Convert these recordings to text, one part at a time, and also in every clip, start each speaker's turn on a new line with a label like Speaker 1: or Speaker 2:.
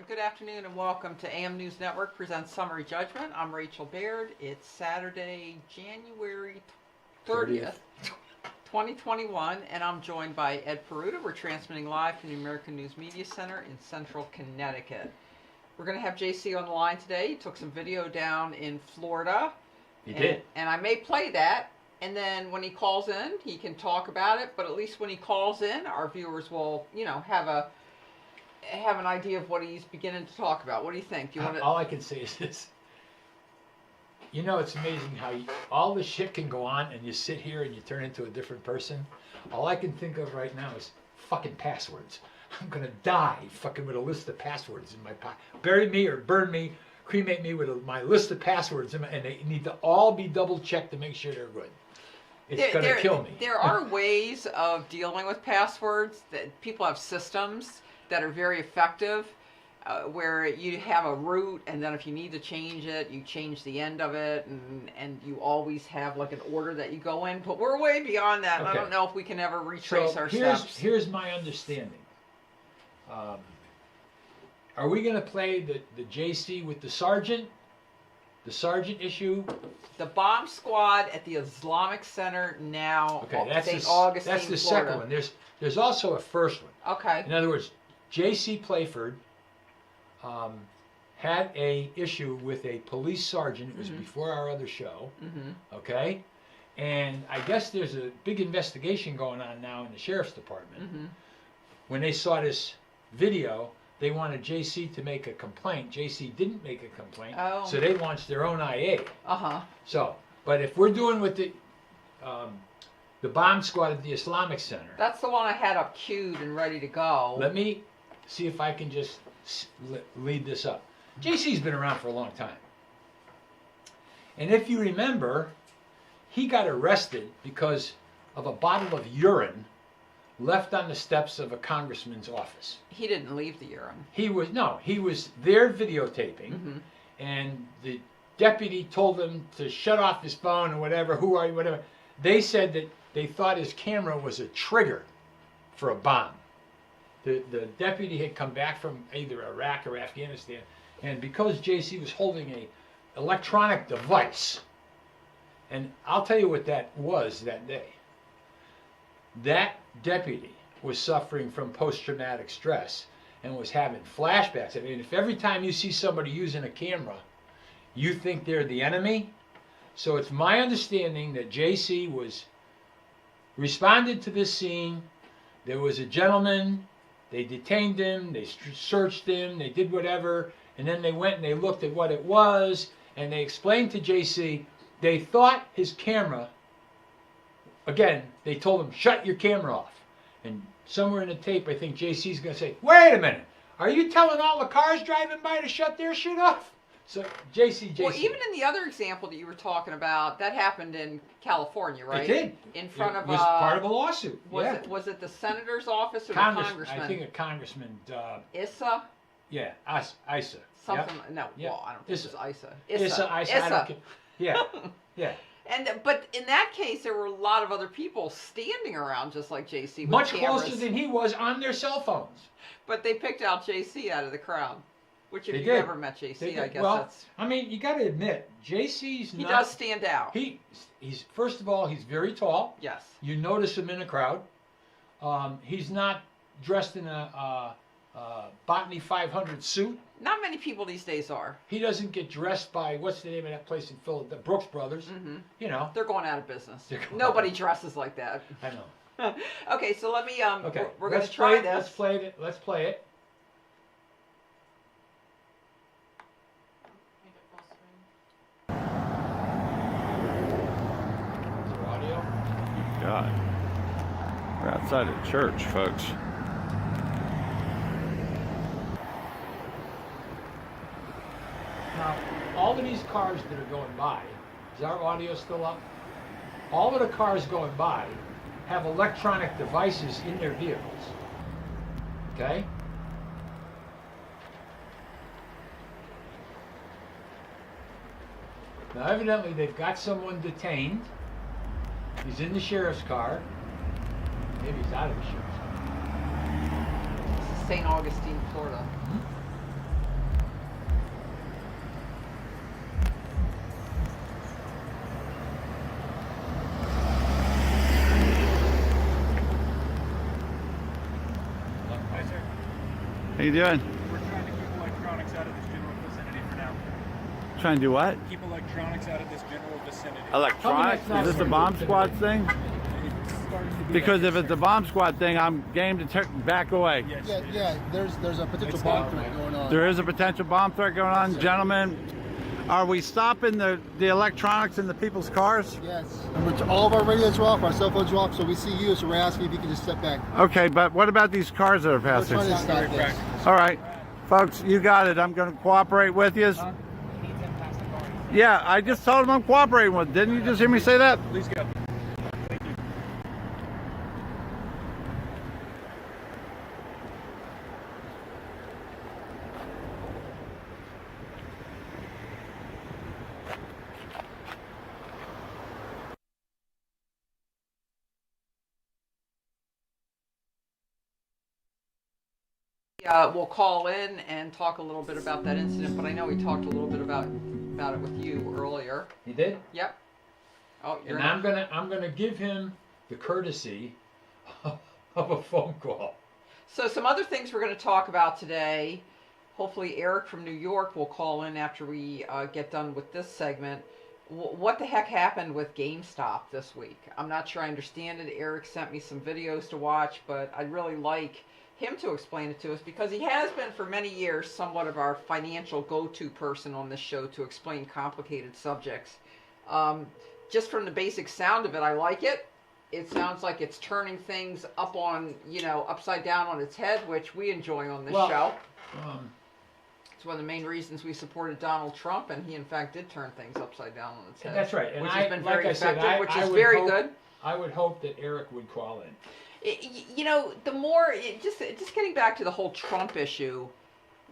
Speaker 1: Good afternoon and welcome to AM News Network presents Summary Judgment. I'm Rachel Baird. It's Saturday, January 30th, 2021, and I'm joined by Ed Peruta. We're transmitting live from the American News Media Center in Central Connecticut. We're going to have JC on the line today. He took some video down in Florida.
Speaker 2: He did.
Speaker 1: And I may play that, and then when he calls in, he can talk about it, but at least when he calls in, our viewers will, have an idea of what he's beginning to talk about. What do you think? Do you want to...
Speaker 2: All I can say is this. It's amazing how all this shit can go on and you sit here and you turn into a different person. All I can think of right now is fucking passwords. I'm going to die fucking with a list of passwords in my pocket. Bury me or burn me, cremate me with my list of passwords, and they need to all be double checked to make sure they're good. It's going to kill me.
Speaker 1: There are ways of dealing with passwords. That people have systems that are very effective, where you have a root, and then if you need to change it, you change the end of it, and you always have like an order that you go in. But we're way beyond that, and I don't know if we can ever retrace our steps.
Speaker 2: Here's my understanding. Are we going to play the JC with the sergeant issue?
Speaker 1: The bomb squad at the Islamic Center now.
Speaker 2: Okay, that's the
Speaker 1: Florida.
Speaker 2: second one. There's also a first one.
Speaker 1: Okay.
Speaker 2: In other words, J.C. Playford had a issue with a police sergeant. It was before our other show. Okay, and I guess there's a big investigation going on now in the sheriff's department. When they saw this video, they wanted J.C. to make a complaint. J.C. didn't make a complaint, so they launched their own IA. So, but if we're doing with the bomb squad at the Islamic Center,
Speaker 1: that's the one I had up queued and ready to go.
Speaker 2: Let me see if I can just lead this up. JC's been around for a long time. And if you remember, he got arrested because of a bottle of urine left on the steps of a congressman's office.
Speaker 1: He didn't leave the urine.
Speaker 2: He was there videotaping, and the deputy told him to shut off his phone or whatever, who are you, whatever. They said that they thought his camera was a trigger for a bomb. The deputy had come back from either Iraq or Afghanistan, and because JC was holding a electronic device, and I'll tell you what that was that day. That deputy was suffering from post-traumatic stress and was having flashbacks. I mean, if every time you see somebody using a camera, you think they're the enemy, so it's my understanding that JC responded to this scene. There was a gentleman. They detained him, they searched him, they did whatever, and then they went and they looked at what it was, and they explained to JC, they thought his camera, again, they told him, shut your camera off. And somewhere in the tape, I think JC's going to say, wait a minute, are you telling all the cars driving by to shut their shit off? So, JC.
Speaker 1: Well, even in the other example that you were talking about, that happened in California, right?
Speaker 2: It did.
Speaker 1: In front of
Speaker 2: it was part of a lawsuit.
Speaker 1: Was it the senator's office or the congressman?
Speaker 2: I think a congressman.
Speaker 1: Issa?
Speaker 2: Yeah, Issa.
Speaker 1: Something. Yep. No,
Speaker 2: yep.
Speaker 1: Well, I don't think it was
Speaker 2: Issa.
Speaker 1: Issa.
Speaker 2: Yeah, yeah.
Speaker 1: But in that case, there were a lot of other people standing around, just like JC, with
Speaker 2: much
Speaker 1: cameras.
Speaker 2: closer than he was on their cell phones.
Speaker 1: But they picked out JC out of the crowd. Which, if you've never met JC, I guess that's...
Speaker 2: I mean, you got to admit, JC's
Speaker 1: He does stand out.
Speaker 2: He's first of all, he's very tall.
Speaker 1: Yes.
Speaker 2: You notice him in a crowd. He's not dressed in a Botany 500 suit.
Speaker 1: Not many people these days are.
Speaker 2: He doesn't get dressed by, what's the name of that place in Philadelphia? The Brooks Brothers.
Speaker 1: Mm-hmm.
Speaker 2: You know.
Speaker 1: They're going out of business. Nobody dresses like that.
Speaker 2: I know.
Speaker 1: Okay, so let me
Speaker 2: Okay,
Speaker 1: we're going
Speaker 2: let's
Speaker 1: to try
Speaker 2: play it.
Speaker 1: this.
Speaker 2: Let's play it. Let's play it. Is there audio?
Speaker 3: God. We're outside of church, folks.
Speaker 2: Now, all of these cars that are going by, is our audio still up? All of the cars going by have electronic devices in their vehicles. Okay? Now, evidently, they've got someone detained. He's in the sheriff's car. Maybe he's out of the sheriff's car.
Speaker 1: This is St. Augustine, Florida.
Speaker 3: How you doing?
Speaker 4: We're trying to keep electronics out of this general vicinity for now.
Speaker 3: Trying to do what?
Speaker 4: Keep electronics out of this general vicinity.
Speaker 3: Electronics?
Speaker 2: Tell me that's
Speaker 3: Is this a
Speaker 2: not
Speaker 3: bomb
Speaker 2: true.
Speaker 3: squad thing?
Speaker 4: It's starting to be
Speaker 3: Because
Speaker 4: like
Speaker 3: if it's a bomb squad thing, I'm game to back away.
Speaker 4: Yes,
Speaker 5: Yeah,
Speaker 4: it is.
Speaker 5: yeah. There's a potential
Speaker 4: It's
Speaker 5: bomb
Speaker 4: not,
Speaker 5: threat
Speaker 4: man.
Speaker 5: going on.
Speaker 3: There is a potential bomb threat going on, gentlemen. Are we stopping the electronics in the people's cars?
Speaker 5: Yes. All of our radios are off, our cell phones are off, so we see you, so we're asking if you can just step back.
Speaker 3: Okay, but what about these cars that are
Speaker 5: We're
Speaker 3: passing?
Speaker 5: trying to stop
Speaker 4: Very
Speaker 5: this.
Speaker 4: practical.
Speaker 3: All right, folks, you got it. I'm going to cooperate with you. Yeah, I just told him I'm cooperating with. Didn't you just hear me say that?
Speaker 4: Please go. Thank you.
Speaker 1: We'll call in and talk a little bit about that incident, but I know we talked a little bit about it with you earlier.
Speaker 2: You did?
Speaker 1: Yep. Oh, you're
Speaker 2: And I'm gonna give him the courtesy of a phone call.
Speaker 1: So some other things we're going to talk about today. Hopefully Eric from New York will call in after we get done with this segment. What the heck happened with GameStop this week? I'm not sure I understand it. Eric sent me some videos to watch, but I'd really like him to explain it to us because he has been for many years somewhat of our financial go-to person on this show to explain complicated subjects. Just from the basic sound of it, I like it. It sounds like it's turning things upside down on its head, which we enjoy on this show. It's one of the main reasons we supported Donald Trump, and he in fact did turn things upside down on its head.
Speaker 2: That's right. And
Speaker 1: which
Speaker 2: I,
Speaker 1: has been
Speaker 2: like
Speaker 1: very
Speaker 2: I said,
Speaker 1: effective,
Speaker 2: I-
Speaker 1: which
Speaker 2: I
Speaker 1: is
Speaker 2: would
Speaker 1: very
Speaker 2: hope-
Speaker 1: good.
Speaker 2: I would hope that Eric would call in.
Speaker 1: The more, just getting back to the whole Trump issue,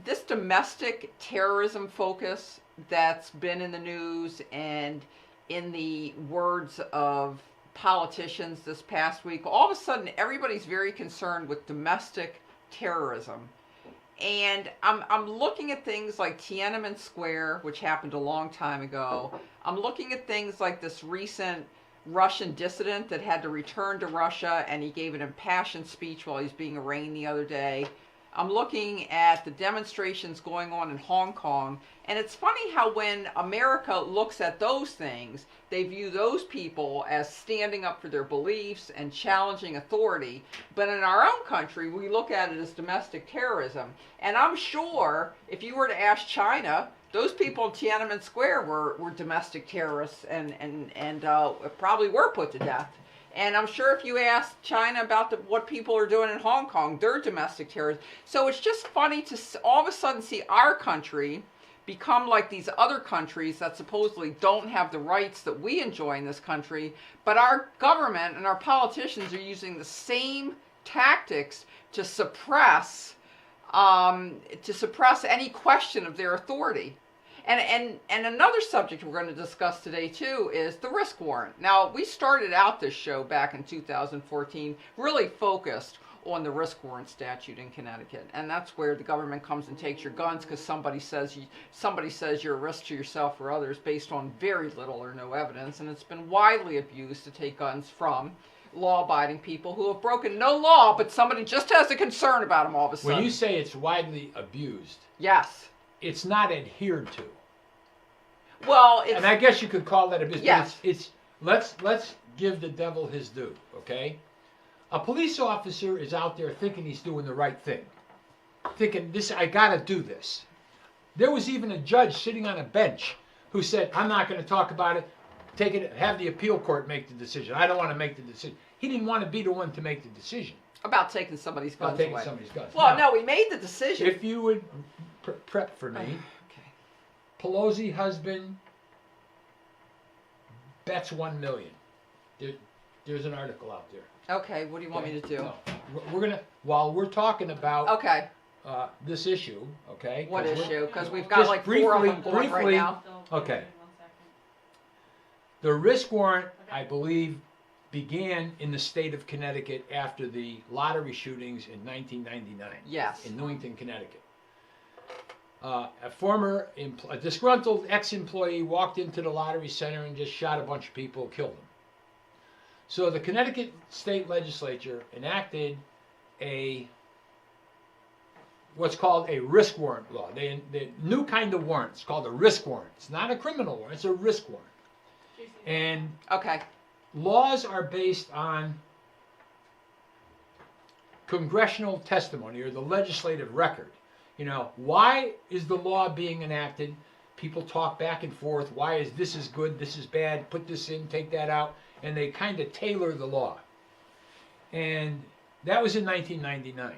Speaker 1: this domestic terrorism focus that's been in the news and in the words of politicians this past week, all of a sudden everybody's very concerned with domestic terrorism. And I'm looking at things like Tiananmen Square, which happened a long time ago. I'm looking at things like this recent Russian dissident that had to return to Russia, and he gave an impassioned speech while he was being arraigned the other day. I'm looking at the demonstrations going on in Hong Kong, and it's funny how when America looks at those things, they view those people as standing up for their beliefs and challenging authority. But in our own country, we look at it as domestic terrorism. And I'm sure if you were to ask China, those people in Tiananmen Square were domestic terrorists and probably were put to death. And I'm sure if you ask China about what people are doing in Hong Kong, they're domestic terrorists. So it's just funny to all of a sudden see our country become like these other countries that supposedly don't have the rights that we enjoy in this country, but our government and our politicians are using the same tactics to suppress any question of their authority. And another subject we're going to discuss today too is the risk warrant. Now, we started out this show back in 2014 really focused on the risk warrant statute in Connecticut, and that's where the government comes and takes your guns because somebody says you're a risk to yourself or others based on very little or no evidence, and it's been widely abused to take guns from law-abiding people who have broken no law, but somebody just has a concern about them all of a sudden.
Speaker 2: When you say it's widely abused,
Speaker 1: yes.
Speaker 2: it's not adhered to.
Speaker 1: Well, it's...
Speaker 2: And I guess you could call that abuse.
Speaker 1: Yes.
Speaker 2: But let's give the devil his due, okay? A police officer is out there thinking he's doing the right thing. Thinking, I gotta do this. There was even a judge sitting on a bench who said, I'm not gonna talk about it, have the appeal court make the decision. I don't want to make the decision. He didn't want to be the one to make the decision.
Speaker 1: About taking somebody's guns away.
Speaker 2: Somebody's guns.
Speaker 1: Well,
Speaker 2: now,
Speaker 1: no, we made the decision.
Speaker 2: If you would prep for me,
Speaker 1: Okay.
Speaker 2: Pelosi husband bets $1 million. There's an article out there.
Speaker 1: Okay, what do you want me to do?
Speaker 2: No. We're gonna, while we're talking about
Speaker 1: Okay.
Speaker 2: This issue, okay?
Speaker 1: What
Speaker 2: 'cause
Speaker 1: issue? Because we've got
Speaker 2: just
Speaker 1: like 4 of them going right
Speaker 2: briefly,
Speaker 1: now.
Speaker 2: Okay. The risk warrant, I believe, began in the state of Connecticut after the lottery shootings in 1999.
Speaker 1: Yes.
Speaker 2: In Newington, Connecticut. A disgruntled ex-employee walked into the lottery center and just shot a bunch of people, killed them. So the Connecticut state legislature enacted what's called a risk warrant law. The new kind of warrant. It's called a risk warrant. It's not a criminal warrant. It's a risk warrant. And
Speaker 1: Okay.
Speaker 2: laws are based on congressional testimony or the legislative record. You know, why is the law being enacted? People talk back and forth. Why is this is good, this is bad, put this in, take that out, and they kind of tailor the law. And that was in 1999.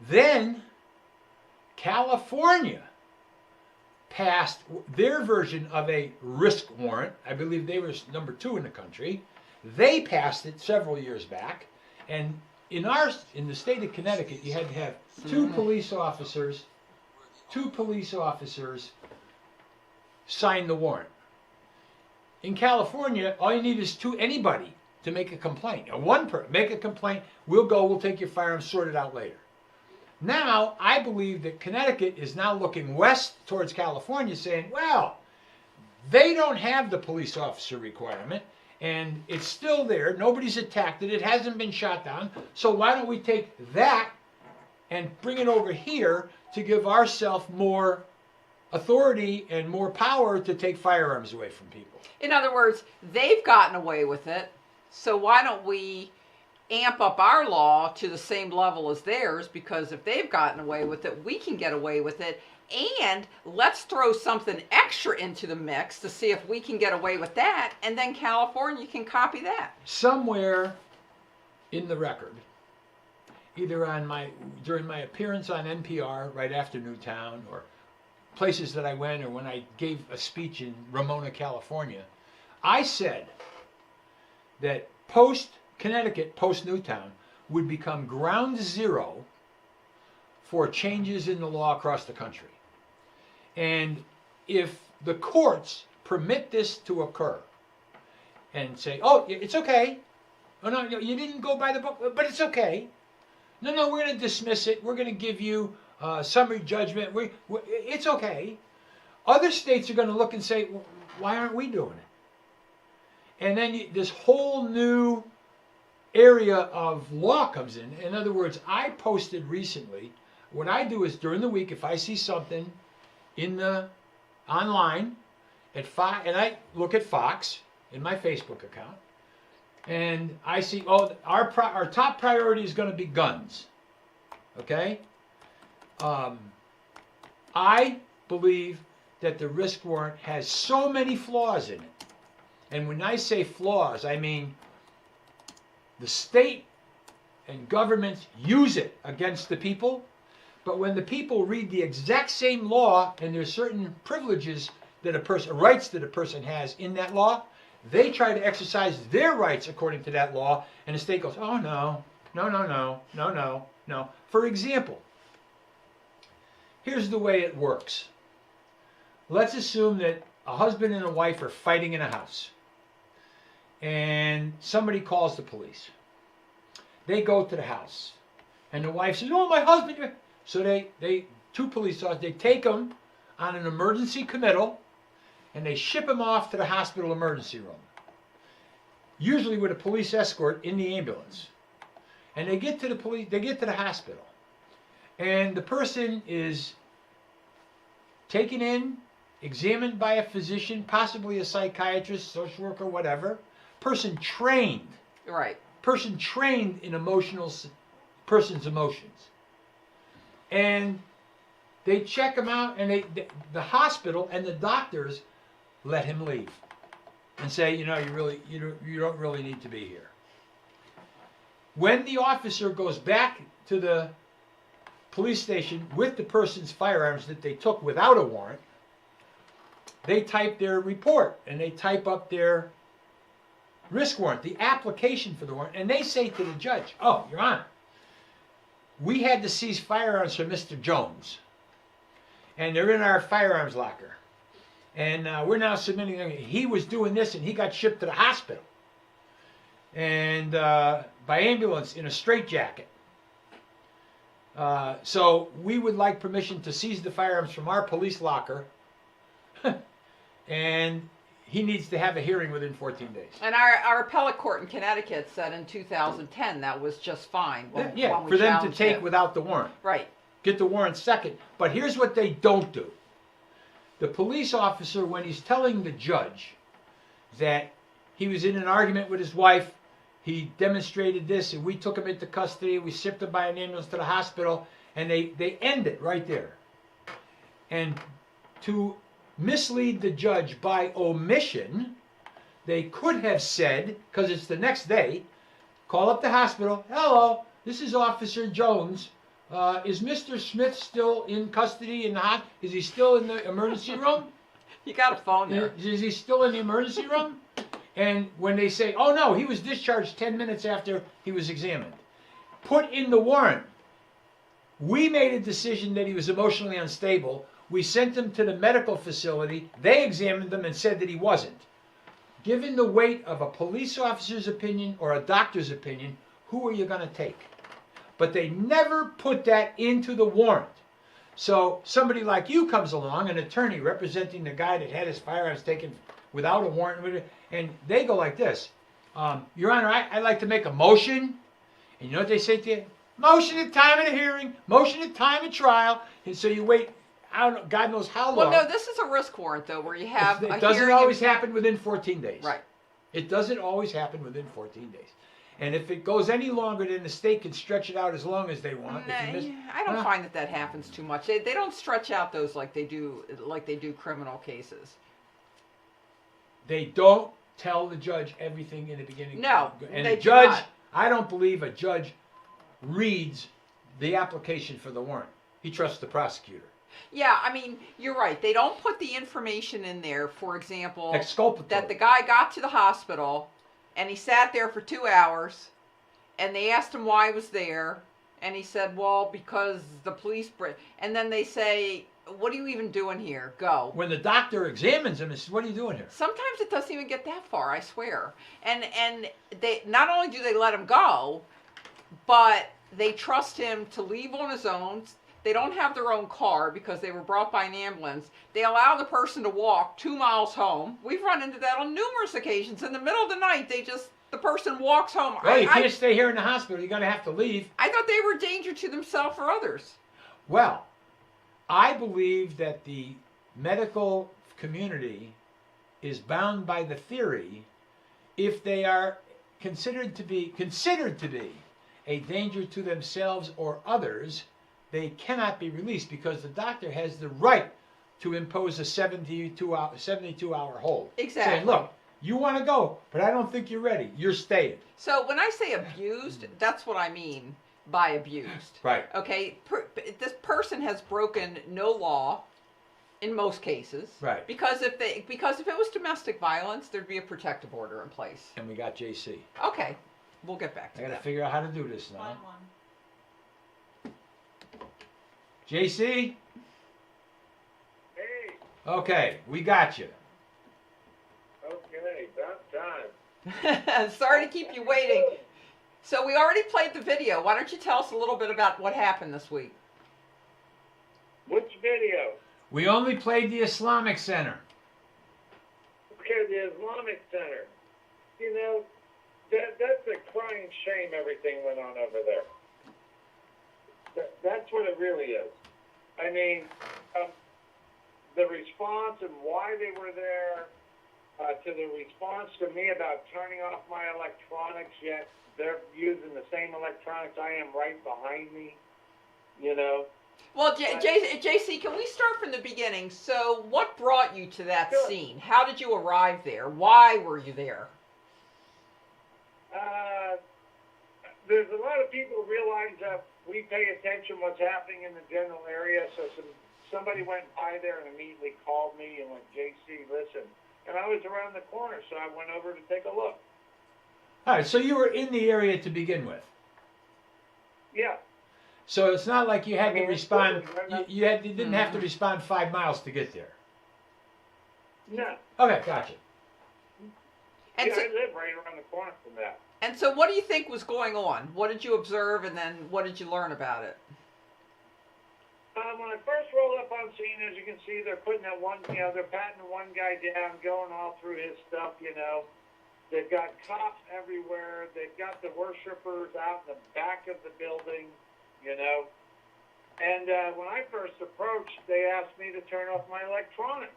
Speaker 2: Then California passed their version of a risk warrant. I believe they were number 2 in the country. They passed it several years back, and in the state of Connecticut, you had to have 2 police officers sign the warrant. In California, all you need is anybody to make a complaint. Make a complaint, we'll take your firearms, sort it out later. Now, I believe that Connecticut is now looking west towards California saying, well, they don't have the police officer requirement, and it's still there. Nobody's attacked it. It hasn't been shot down. So why don't we take that and bring it over here to give ourselves more authority and more power to take firearms away from people?
Speaker 1: In other words, they've gotten away with it, so why don't we amp up our law to the same level as theirs? Because if they've gotten away with it, we can get away with it. And let's throw something extra into the mix to see if we can get away with that, and then California can copy that.
Speaker 2: Somewhere in the record, either during my appearance on NPR right after Newtown, or places that I went, or when I gave a speech in Ramona, California, I said that Connecticut, post-Newtown, would become ground zero for changes in the law across the country. And if the courts permit this to occur and say, oh, it's okay. Oh, no, you didn't go by the book, but it's okay. No, we're going to dismiss it. We're going to give you summary judgment. It's okay. Other states are going to look and say, well, why aren't we doing it? And then this whole new area of law comes in. In other words, I posted recently, what I do is during the week, if I see something online at and I look at Fox in my Facebook account, and I see, our top priority is going to be guns. Okay? I believe that the risk warrant has so many flaws in it. And when I say flaws, I mean the state and governments use it against the people, but when the people read the exact same law and there's certain privileges that rights that a person has in that law, they try to exercise their rights according to that law, and the state goes, oh no. For example, here's the way it works. Let's assume that a husband and a wife are fighting in a house, and somebody calls the police. They go to the house, and the wife says, oh, my husband. So they 2 police officers, they take him on an emergency committal, and they ship him off to the hospital emergency room, usually with a police escort in the ambulance. And they get to the hospital, and the person is taken in, examined by a physician, possibly a psychiatrist, social worker, whatever. Person trained.
Speaker 1: Right.
Speaker 2: person trained in person's emotions. And they check him out, and the hospital and the doctors let him leave and say, you don't really need to be here. When the officer goes back to the police station with the person's firearms that they took without a warrant, they type their report and they type up their risk warrant, the application for the warrant, and they say to the judge, "Oh, Your Honor, we had to seize firearms from Mr. Jones, and they're in our firearms locker, and we're now submitting them. He was doing this, and he got shipped to the hospital, and by ambulance in a straitjacket. So we would like permission to seize the firearms from our police locker, and he needs to have a hearing within 14 days.
Speaker 1: And our appellate court in Connecticut said in 2010 that was just fine. When
Speaker 2: For them to take without the warrant.
Speaker 1: Right.
Speaker 2: Get the warrant second. But here's what they don't do. The police officer, when he's telling the judge that he was in an argument with his wife, he demonstrated this, and we took him into custody, we shipped him by an ambulance to the hospital, and they end it right there. And to mislead the judge by omission, they could have said, because it's the next day, call up the hospital, "Hello, this is Officer Jones. Is Mr. Smith still in custody in the hospital? Is he still in the emergency room?
Speaker 1: You got a phone there.
Speaker 2: Is he still in the emergency room?" And when they say, "Oh no, he was discharged 10 minutes after he was examined," put in the warrant, "We made a decision that he was emotionally unstable. We sent him to the medical facility. They examined him and said that he wasn't." Given the weight of a police officer's opinion or a doctor's opinion, who are you going to take? But they never put that into the warrant. So somebody like you comes along, an attorney representing the guy that had his firearms taken without a warrant, and they go like this, "Your Honor, I'd like to make a motion." And you know what they say to you? "Motion at time of the hearing, motion at time of trial." And so you wait, I don't know, God knows how long.
Speaker 1: Well, no, this is a risk warrant, though, where you have a
Speaker 2: It doesn't
Speaker 1: hearing
Speaker 2: always happen within 14 days.
Speaker 1: Right.
Speaker 2: It doesn't always happen within 14 days. And if it goes any longer, then the state can stretch it out as long as they want.
Speaker 1: Nah, I don't find that happens too much. They don't stretch out those like they do criminal cases.
Speaker 2: They don't tell the judge everything in the beginning.
Speaker 1: No,
Speaker 2: and
Speaker 1: they
Speaker 2: the judge,
Speaker 1: do not.
Speaker 2: I don't believe a judge reads the application for the warrant. He trusts the prosecutor.
Speaker 1: Yeah, I mean, you're right. They don't put the information in there, for example,
Speaker 2: Exculpatory.
Speaker 1: that the guy got to the hospital and he sat there for 2 hours and they asked him why he was there and he said, "Well, because the police..." And then they say, "What are you even doing here? Go."
Speaker 2: When the doctor examines him and says, "What are you doing here?"
Speaker 1: Sometimes it doesn't even get that far, I swear. And they not only do they let him go, but they trust him to leave on his own. They don't have their own car because they were brought by an ambulance. They allow the person to walk 2 miles home. We've run into that on numerous occasions. In the middle of the night, the person walks home.
Speaker 2: Well, you can't stay here in the hospital. You're going to have to leave.
Speaker 1: I thought they were a danger to themselves or others.
Speaker 2: Well, I believe that the medical community is bound by the theory if they are considered to be a danger to themselves or others, they cannot be released because the doctor has the right to impose a 72-hour hold.
Speaker 1: Exactly.
Speaker 2: Saying, "Look, you want to go, but I don't think you're ready. You're staying."
Speaker 1: So when I say abused, that's what I mean by abused.
Speaker 2: Right.
Speaker 1: Okay, this person has broken no law in most cases.
Speaker 2: Right.
Speaker 1: Because if it was domestic violence, there'd be a protective order in place.
Speaker 2: And we got JC.
Speaker 1: Okay, we'll get back to
Speaker 2: I got to
Speaker 1: that.
Speaker 2: figure out how to do this now. JC?
Speaker 6: Hey,
Speaker 2: Okay, we got you.
Speaker 6: okay, about time.
Speaker 1: Sorry to keep you waiting. So we already played the video. Why don't you tell us a little bit about what happened this week?
Speaker 6: Which video?
Speaker 2: We only played the Islamic Center.
Speaker 6: Okay, the Islamic Center. You know, that's a crying shame everything went on over there. That's what it really is. I mean, the response and why they were there, to the response to me about turning off my electronics, yet they're using the same electronics I am right behind me, you know.
Speaker 1: Well, JC, can we start from the beginning? So, what brought you to that
Speaker 6: Sure.
Speaker 1: scene? How did you arrive there? Why were you there?
Speaker 6: There's a lot of people realize that we pay attention what's happening in the general area, so somebody went by there and immediately called me and went, JC, listen. And I was around the corner, so I went over to take a look.
Speaker 2: All right, so you were in the area to begin with.
Speaker 6: Yeah.
Speaker 2: So it's not like you had to
Speaker 6: mean,
Speaker 2: respond.
Speaker 6: it's-
Speaker 2: You didn't have to respond 5 miles to get there.
Speaker 6: No.
Speaker 2: Okay, gotcha.
Speaker 1: And
Speaker 6: Yeah,
Speaker 1: so,
Speaker 6: I live right around the corner from that.
Speaker 1: and so, what do you think was going on? What did you observe, and then what did you learn about it?
Speaker 6: When I first rolled up on scene, as you can see, they're putting that one, they're patting one guy down, going all through his stuff, They've got cops everywhere. They've got the worshipers out in the back of the building, And when I first approached, they asked me to turn off my electronics.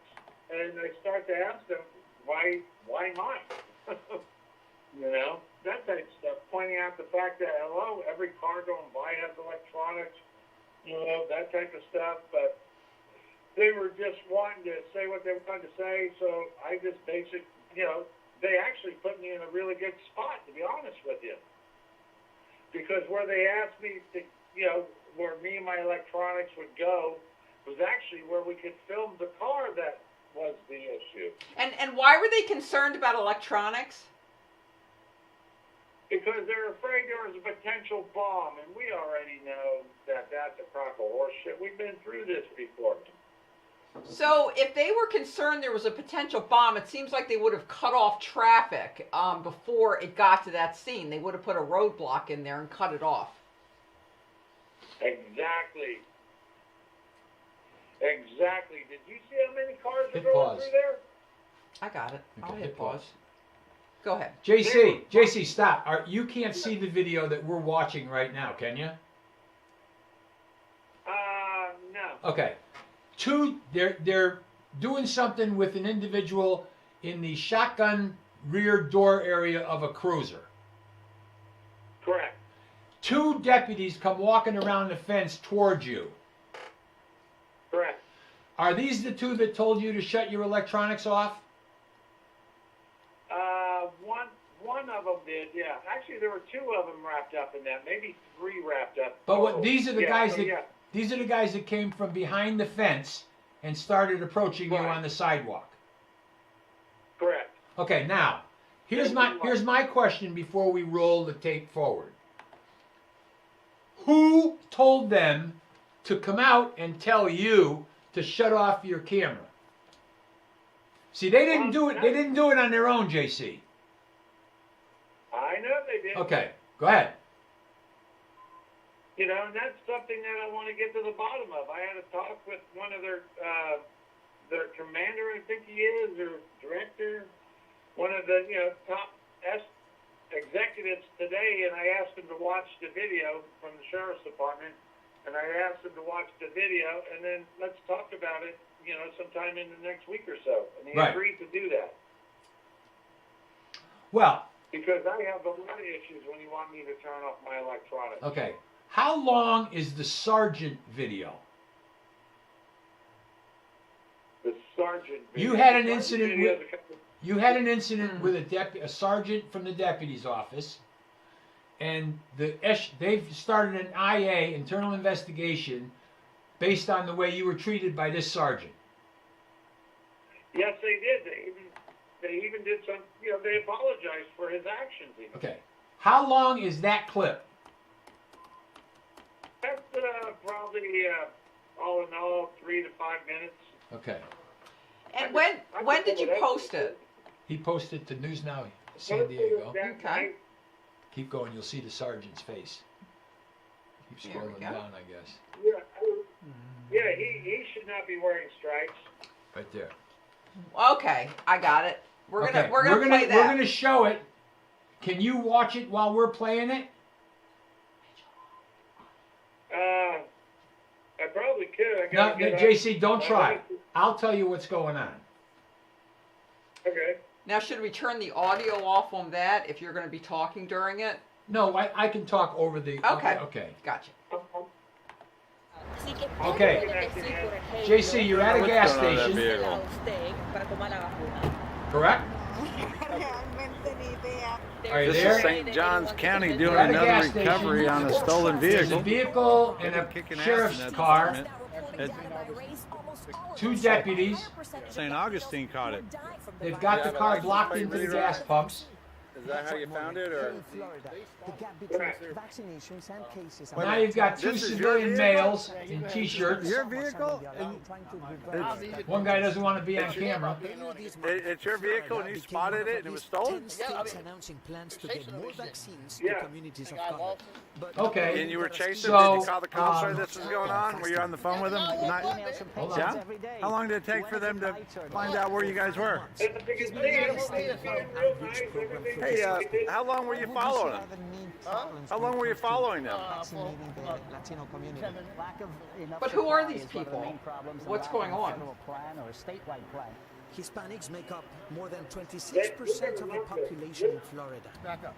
Speaker 6: And I start to ask them, why mine? That type of stuff. Pointing out the fact that, hello, every car going by has electronics, that type of stuff. But they were just wanting to say what they wanted to say, so I just they actually put me in a really good spot, to be honest with you. Because where they asked me to, where me and my electronics would go was actually where we could film the car that was the issue.
Speaker 1: And why were they concerned about electronics?
Speaker 6: Because they're afraid there was a potential bomb, and we already know that that's a crock of horse shit. We've been through this before.
Speaker 1: So, if they were concerned there was a potential bomb, it seems like they would have cut off traffic before it got to that scene. They would have put a roadblock in there and cut it off.
Speaker 6: Exactly. Did you see how many cars are
Speaker 2: Hit
Speaker 6: going
Speaker 2: pause.
Speaker 6: through there?
Speaker 1: I got it. I'll
Speaker 2: Okay,
Speaker 1: hit
Speaker 2: hit pause.
Speaker 1: pause. Go ahead.
Speaker 2: JC, stop. You can't see the video that we're watching right now, can you?
Speaker 6: No.
Speaker 2: Okay. They're doing something with an individual in the shotgun rear door area of a cruiser.
Speaker 6: Correct.
Speaker 2: 2 deputies come walking around the fence towards you.
Speaker 6: Correct.
Speaker 2: Are these the 2 that told you to shut your electronics off?
Speaker 6: One of them did, yeah. Actually, there were 2 of them wrapped up in that, maybe 3 wrapped up.
Speaker 2: But these are the guys that
Speaker 6: yeah.
Speaker 2: these are the guys that came from behind the fence and started approaching you
Speaker 6: Right.
Speaker 2: on the sidewalk.
Speaker 6: Correct.
Speaker 2: Okay, now here's my question before we roll the tape forward. Who told them to come out and tell you to shut off your camera? See, they didn't do it. They didn't do it on their own, JC.
Speaker 6: I know they did.
Speaker 2: Okay, go ahead.
Speaker 6: And that's something that I want to get to the bottom of. I had a talk with one of their commander, I think he is, or director, one of the top executives today, and I asked him to watch the video from the sheriff's department, and I asked him to watch the video, and then let's talk about it, sometime in the next week or so, and he
Speaker 2: Right.
Speaker 6: agreed to do that.
Speaker 2: Well,
Speaker 6: Because I have a lot of issues when you want me to turn off my electronics.
Speaker 2: okay. How long is the sergeant video?
Speaker 6: The sergeant.
Speaker 2: You had an
Speaker 6: the sergeant
Speaker 2: incident
Speaker 6: video
Speaker 2: with-
Speaker 6: is a couple-
Speaker 2: You had an incident with a sergeant from the deputy's office, and they've started an IA, internal investigation, based on the way you were treated by this sergeant.
Speaker 6: Yes, they did. They even did some. They apologized for his actions. Even.
Speaker 2: Okay. How long is that clip?
Speaker 6: That's probably all in all 3 to 5 minutes.
Speaker 2: Okay.
Speaker 1: And
Speaker 6: I
Speaker 1: when did
Speaker 6: can
Speaker 1: you
Speaker 6: pull it up.
Speaker 1: post it?
Speaker 2: He posted to News Now, San Diego.
Speaker 6: That
Speaker 1: Okay.
Speaker 6: night.
Speaker 2: Keep going, you'll see the sergeant's face. Keep
Speaker 1: There we
Speaker 2: scrolling
Speaker 1: go.
Speaker 2: down, I guess.
Speaker 6: Yeah, he should not be wearing stripes.
Speaker 2: Right there.
Speaker 1: Okay, I got it. We're gonna play
Speaker 2: We're
Speaker 1: that.
Speaker 2: gonna show it. Can you watch it while we're playing it?
Speaker 6: I probably could.
Speaker 2: No, JC, don't try. I'll tell you what's going on.
Speaker 6: Okay.
Speaker 1: Now, should we turn the audio off on that if you're going to be talking during it?
Speaker 2: No, I can talk over the.
Speaker 1: Okay.
Speaker 2: Okay.
Speaker 1: Gotcha.
Speaker 2: Okay. JC, you're at a gas station. Correct? Are you
Speaker 3: This
Speaker 2: there?
Speaker 3: is St. Johns County doing
Speaker 2: At a
Speaker 3: another
Speaker 2: gas
Speaker 3: recovery
Speaker 2: station.
Speaker 3: on a stolen
Speaker 2: There's a
Speaker 3: vehicle.
Speaker 2: vehicle and a
Speaker 3: Kicking ass
Speaker 2: sheriff's
Speaker 3: in that
Speaker 2: car.
Speaker 3: department.
Speaker 2: 2 deputies.
Speaker 3: St. Augustine caught it.
Speaker 2: They've got the car blocked into the gas pumps.
Speaker 3: Is that how you found it, or?
Speaker 2: Now you've got 2
Speaker 3: This is your
Speaker 2: civilian
Speaker 3: vehicle?
Speaker 2: males in t-shirts.
Speaker 3: Your vehicle?
Speaker 2: One guy doesn't want to be on camera.
Speaker 3: It's your vehicle and you spotted it and it was stolen?
Speaker 2: Okay.
Speaker 3: And you were chasing
Speaker 2: So,
Speaker 3: him? Did you call the cops while this was going on? Were you on the phone with them? Not,
Speaker 2: Hold on.
Speaker 3: yeah? How long did it take for them to find out where you guys were? Hey, how long were you following them? How long were you following them?
Speaker 1: But who are these people? What's going on?
Speaker 7: Hispanics make up more than 26% of the population in Florida.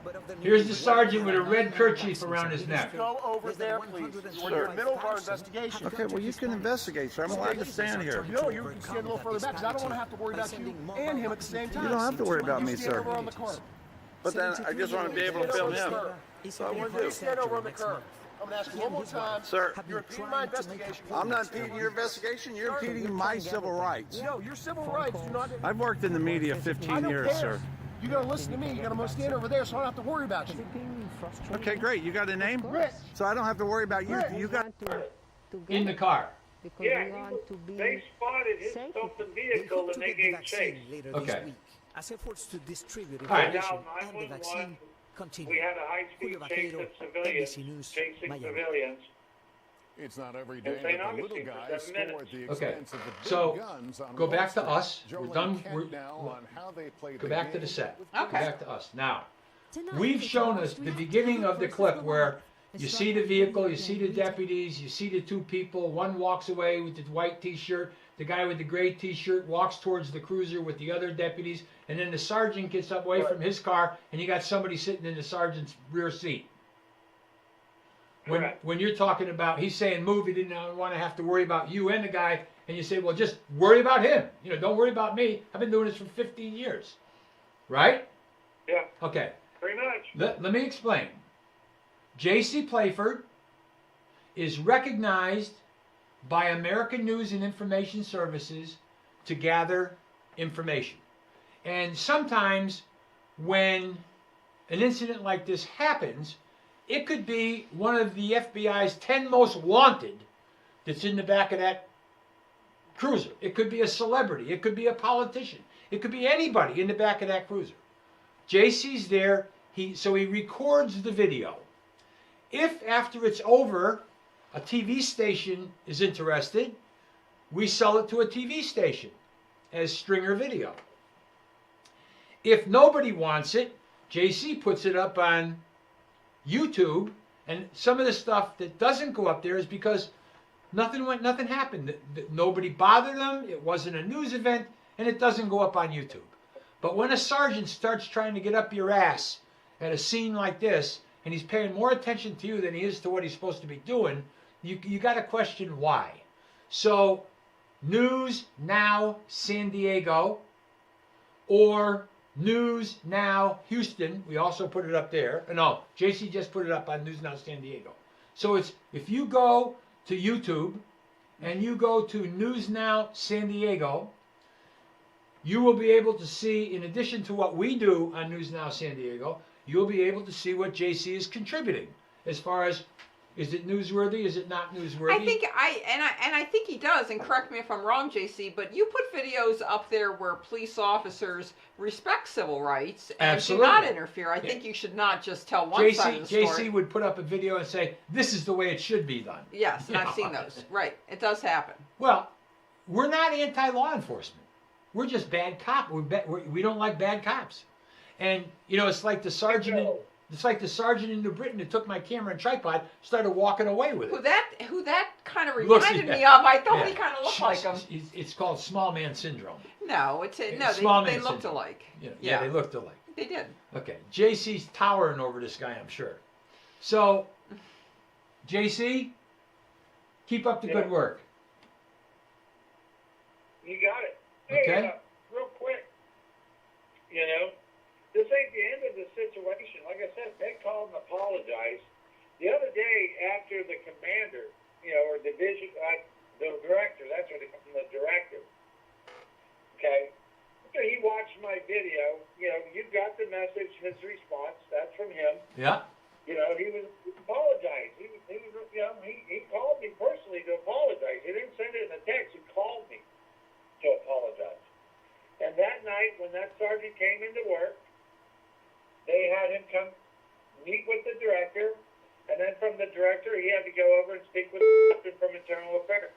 Speaker 7: But of the
Speaker 2: Here's the sergeant with a red kerchief around his neck.
Speaker 5: Go over there, please. We're in the middle of our investigation.
Speaker 3: Okay, well, you can investigate, sir. I'm allowed to stand here.
Speaker 5: No, you can stand a little further back because I don't want to have to worry about you and him at the same time.
Speaker 3: You don't have to worry about me,
Speaker 5: You stand
Speaker 3: sir.
Speaker 5: over on the curb.
Speaker 3: But then I just want to be able to film him.
Speaker 7: So
Speaker 3: I want to
Speaker 5: You
Speaker 3: do.
Speaker 5: stand over on the curb. I'm going to ask you one more time.
Speaker 3: Sir,
Speaker 5: You're impeding my investigation.
Speaker 3: I'm not impeding your investigation. You're impeding my civil rights.
Speaker 5: No, your civil rights do not.
Speaker 3: I've worked in the media
Speaker 5: I
Speaker 3: 15
Speaker 5: don't
Speaker 3: years,
Speaker 5: care.
Speaker 3: sir.
Speaker 5: You got to listen to me. You got to stand over there so I don't have to worry about you.
Speaker 3: Okay, great. You got a name?
Speaker 5: Rick.
Speaker 3: So I don't have to worry about you. You got.
Speaker 2: In the car.
Speaker 6: Yeah, they spotted his stolen vehicle and they gave chase.
Speaker 2: Okay.
Speaker 7: As efforts to distribute
Speaker 2: All right.
Speaker 7: information
Speaker 6: Now,
Speaker 7: and the
Speaker 6: 911,
Speaker 7: vaccine continue.
Speaker 6: We had a high-speed chase of civilians,
Speaker 7: NBC News,
Speaker 6: chasing
Speaker 7: Miami.
Speaker 6: civilians.
Speaker 8: It's not every
Speaker 6: And
Speaker 8: day
Speaker 6: St.
Speaker 8: that the little
Speaker 6: Augustine for
Speaker 8: guys
Speaker 6: 7
Speaker 8: score
Speaker 6: minutes.
Speaker 8: at the
Speaker 2: Okay.
Speaker 8: expense of the big
Speaker 2: So,
Speaker 8: guns on
Speaker 2: go
Speaker 8: Wall
Speaker 2: back to
Speaker 8: Street.
Speaker 2: us.
Speaker 8: Joe
Speaker 2: We're
Speaker 8: and
Speaker 2: done.
Speaker 8: Kent
Speaker 2: We're-
Speaker 8: now on how they played
Speaker 2: Go
Speaker 8: the
Speaker 2: back to
Speaker 8: game
Speaker 2: the set.
Speaker 8: with
Speaker 1: Okay.
Speaker 2: Go back to us. Now, we've shown us the beginning of the clip where you see the vehicle, you see the deputies, you see the 2 people. One walks away with the white t-shirt. The guy with the gray t-shirt walks towards the cruiser with the other deputies. And then the sergeant gets up away from his car and you got somebody sitting in the sergeant's rear seat.
Speaker 6: Correct.
Speaker 2: When you're talking about, he's saying move, he didn't want to have to worry about you and the guy. And you say, well, just worry about him. You know, don't worry about me. I've been doing this for 15 years. Right?
Speaker 6: Yeah,
Speaker 2: Okay.
Speaker 6: pretty much.
Speaker 2: Let me explain. J.C. Playford is recognized by American News and Information Services to gather information. And sometimes when an incident like this happens, it could be one of the FBI's 10 most wanted that's in the back of that cruiser. It could be a celebrity. It could be a politician. It could be anybody in the back of that cruiser. JC's there, so he records the video. If after it's over, a TV station is interested, we sell it to a TV station as stringer video. If nobody wants it, JC puts it up on YouTube, and some of the stuff that doesn't go up there is because nothing happened. Nobody bothered them, it wasn't a news event, and it doesn't go up on YouTube. But when a sergeant starts trying to get up your ass at a scene like this, and he's paying more attention to you than he is to what he's supposed to be doing, you got to question why. So, News Now San Diego, or News Now Houston, we also put it up there. No, JC just put it up on News Now San Diego. So it's, if you go to YouTube and you go to News Now San Diego, you will be able to see, in addition to what we do on News Now San Diego, you'll be able to see what JC is contributing as far as, is it newsworthy, is it not newsworthy?
Speaker 1: I think he does, and correct me if I'm wrong, JC, but you put videos up there where police officers respect civil rights and
Speaker 2: Absolutely.
Speaker 1: do not interfere. I think you should not just tell one side of the story.
Speaker 2: JC would put up a video and say, this is the way it should be done.
Speaker 1: Yes, and I've seen those. Right, it does happen.
Speaker 2: Well, we're not anti-law enforcement. We're just bad cops. We don't like bad cops. And, you know, it's like the sergeant in New Britain that took my camera and tripod, started walking away with it.
Speaker 1: Who that kind of
Speaker 2: Looks-
Speaker 1: reminded me of, I thought
Speaker 2: Yeah.
Speaker 1: he kind of looked like him.
Speaker 2: It's called small man syndrome.
Speaker 1: No, it's a, no.
Speaker 2: Small
Speaker 1: They
Speaker 2: man
Speaker 1: looked
Speaker 2: syndrome.
Speaker 1: alike.
Speaker 2: Yeah, they looked alike.
Speaker 1: They did.
Speaker 2: Okay, JC's towering over this guy, I'm sure. So, JC, keep up the good work.
Speaker 6: You got it. Hey,
Speaker 2: Okay.
Speaker 6: Real quick, you know, this ain't the end of the situation. Like I said, they called and apologized. The other day, after the commander, you know, or division, the director, that's what they call him, the director. Okay. So he watched my video. You know, you got the message, his response. That's from him.
Speaker 2: Yeah.
Speaker 6: You know, he apologized. He you know, he called me personally to apologize. He didn't send it in a text. He called me to apologize. And that night, when that sergeant came into work, they had him come meet with the director, and then from the director, he had to go over and speak with the captain from Internal Affairs.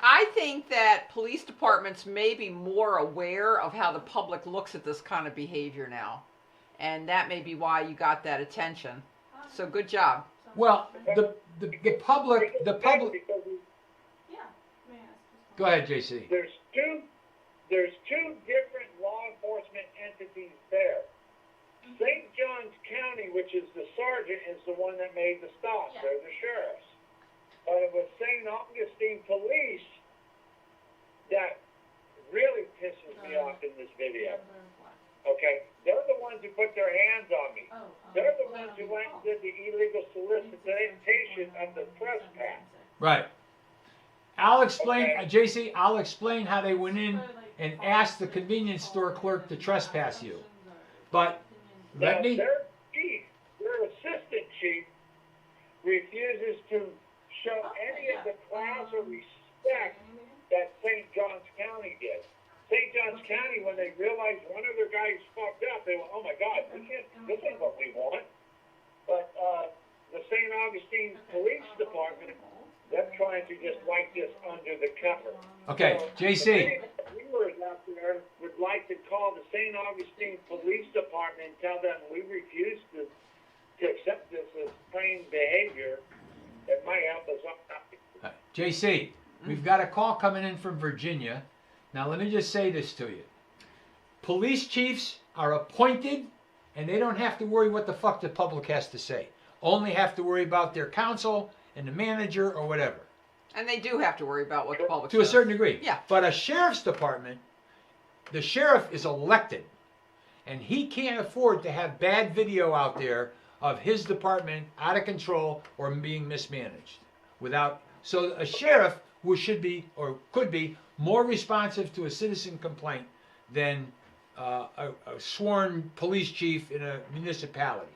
Speaker 1: I think that police departments may be more aware of how the public looks at this kind of behavior now. And that may be why you got that attention. So good job.
Speaker 2: Well, the public. Go ahead, JC.
Speaker 6: There's two different law enforcement entities there. St. Johns County, which is the sergeant, is the one that made the stop. They're the sheriffs. But it was St. Augustine Police that really pisses me off in this video. Okay? They're the ones who put their hands on me. They're the ones who went and did the illegal solicitation of the trespass.
Speaker 2: Right. I'll explain,
Speaker 6: Okay.
Speaker 2: JC, I'll explain how they went in and asked the convenience store clerk to trespass you. But let me.
Speaker 6: Their chief, their assistant chief, refuses to show any of the class or respect that St. Johns County did. St. Johns County, when they realized one of their guys fucked up, they went, "Oh my God, this ain't what we want." But the St. Augustine Police Department, they're trying to just wipe this under the cover.
Speaker 2: Okay,
Speaker 6: So,
Speaker 2: JC.
Speaker 6: if any viewers out there would like to call the St. Augustine Police Department and tell them we refuse to accept this as plain behavior, it might help us out.
Speaker 2: JC, we've got a call coming in from Virginia. Now let me just say this to you. Police chiefs are appointed and they don't have to worry what the fuck the public has to say. Only have to worry about their counsel and the manager or whatever.
Speaker 1: And they do have to worry about what the public
Speaker 2: To a
Speaker 1: says.
Speaker 2: certain degree.
Speaker 1: Yeah.
Speaker 2: But a sheriff's department, the sheriff is elected. And he can't afford to have bad video out there of his department out of control or being mismanaged. So a sheriff who should be or could be more responsive to a citizen complaint than a sworn police chief in a municipality.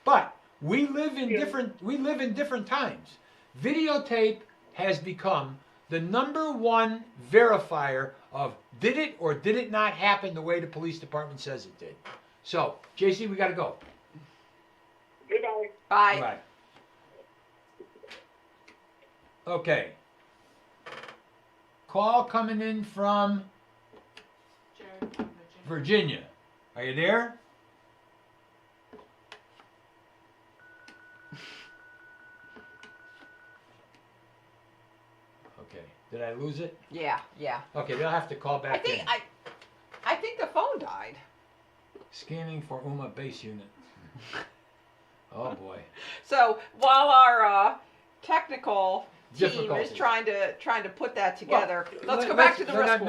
Speaker 2: But we live in different times. Videotape has become the #1 verifier of did it or did it not happen the way the police department says it did. So, JC, we got to go.
Speaker 6: Goodbye.
Speaker 1: Bye.
Speaker 2: Bye. Okay. Call coming in from Virginia. Are you there? Okay. Did I lose it?
Speaker 1: Yeah.
Speaker 2: Okay, they'll have to call
Speaker 1: I
Speaker 2: back
Speaker 1: think
Speaker 2: in.
Speaker 1: I think the phone died.
Speaker 2: Scanning for UMA base unit. Oh boy.
Speaker 1: So while our technical team
Speaker 2: Difficulties.
Speaker 1: is trying to put that together,
Speaker 2: Well,
Speaker 1: let's go back to the rest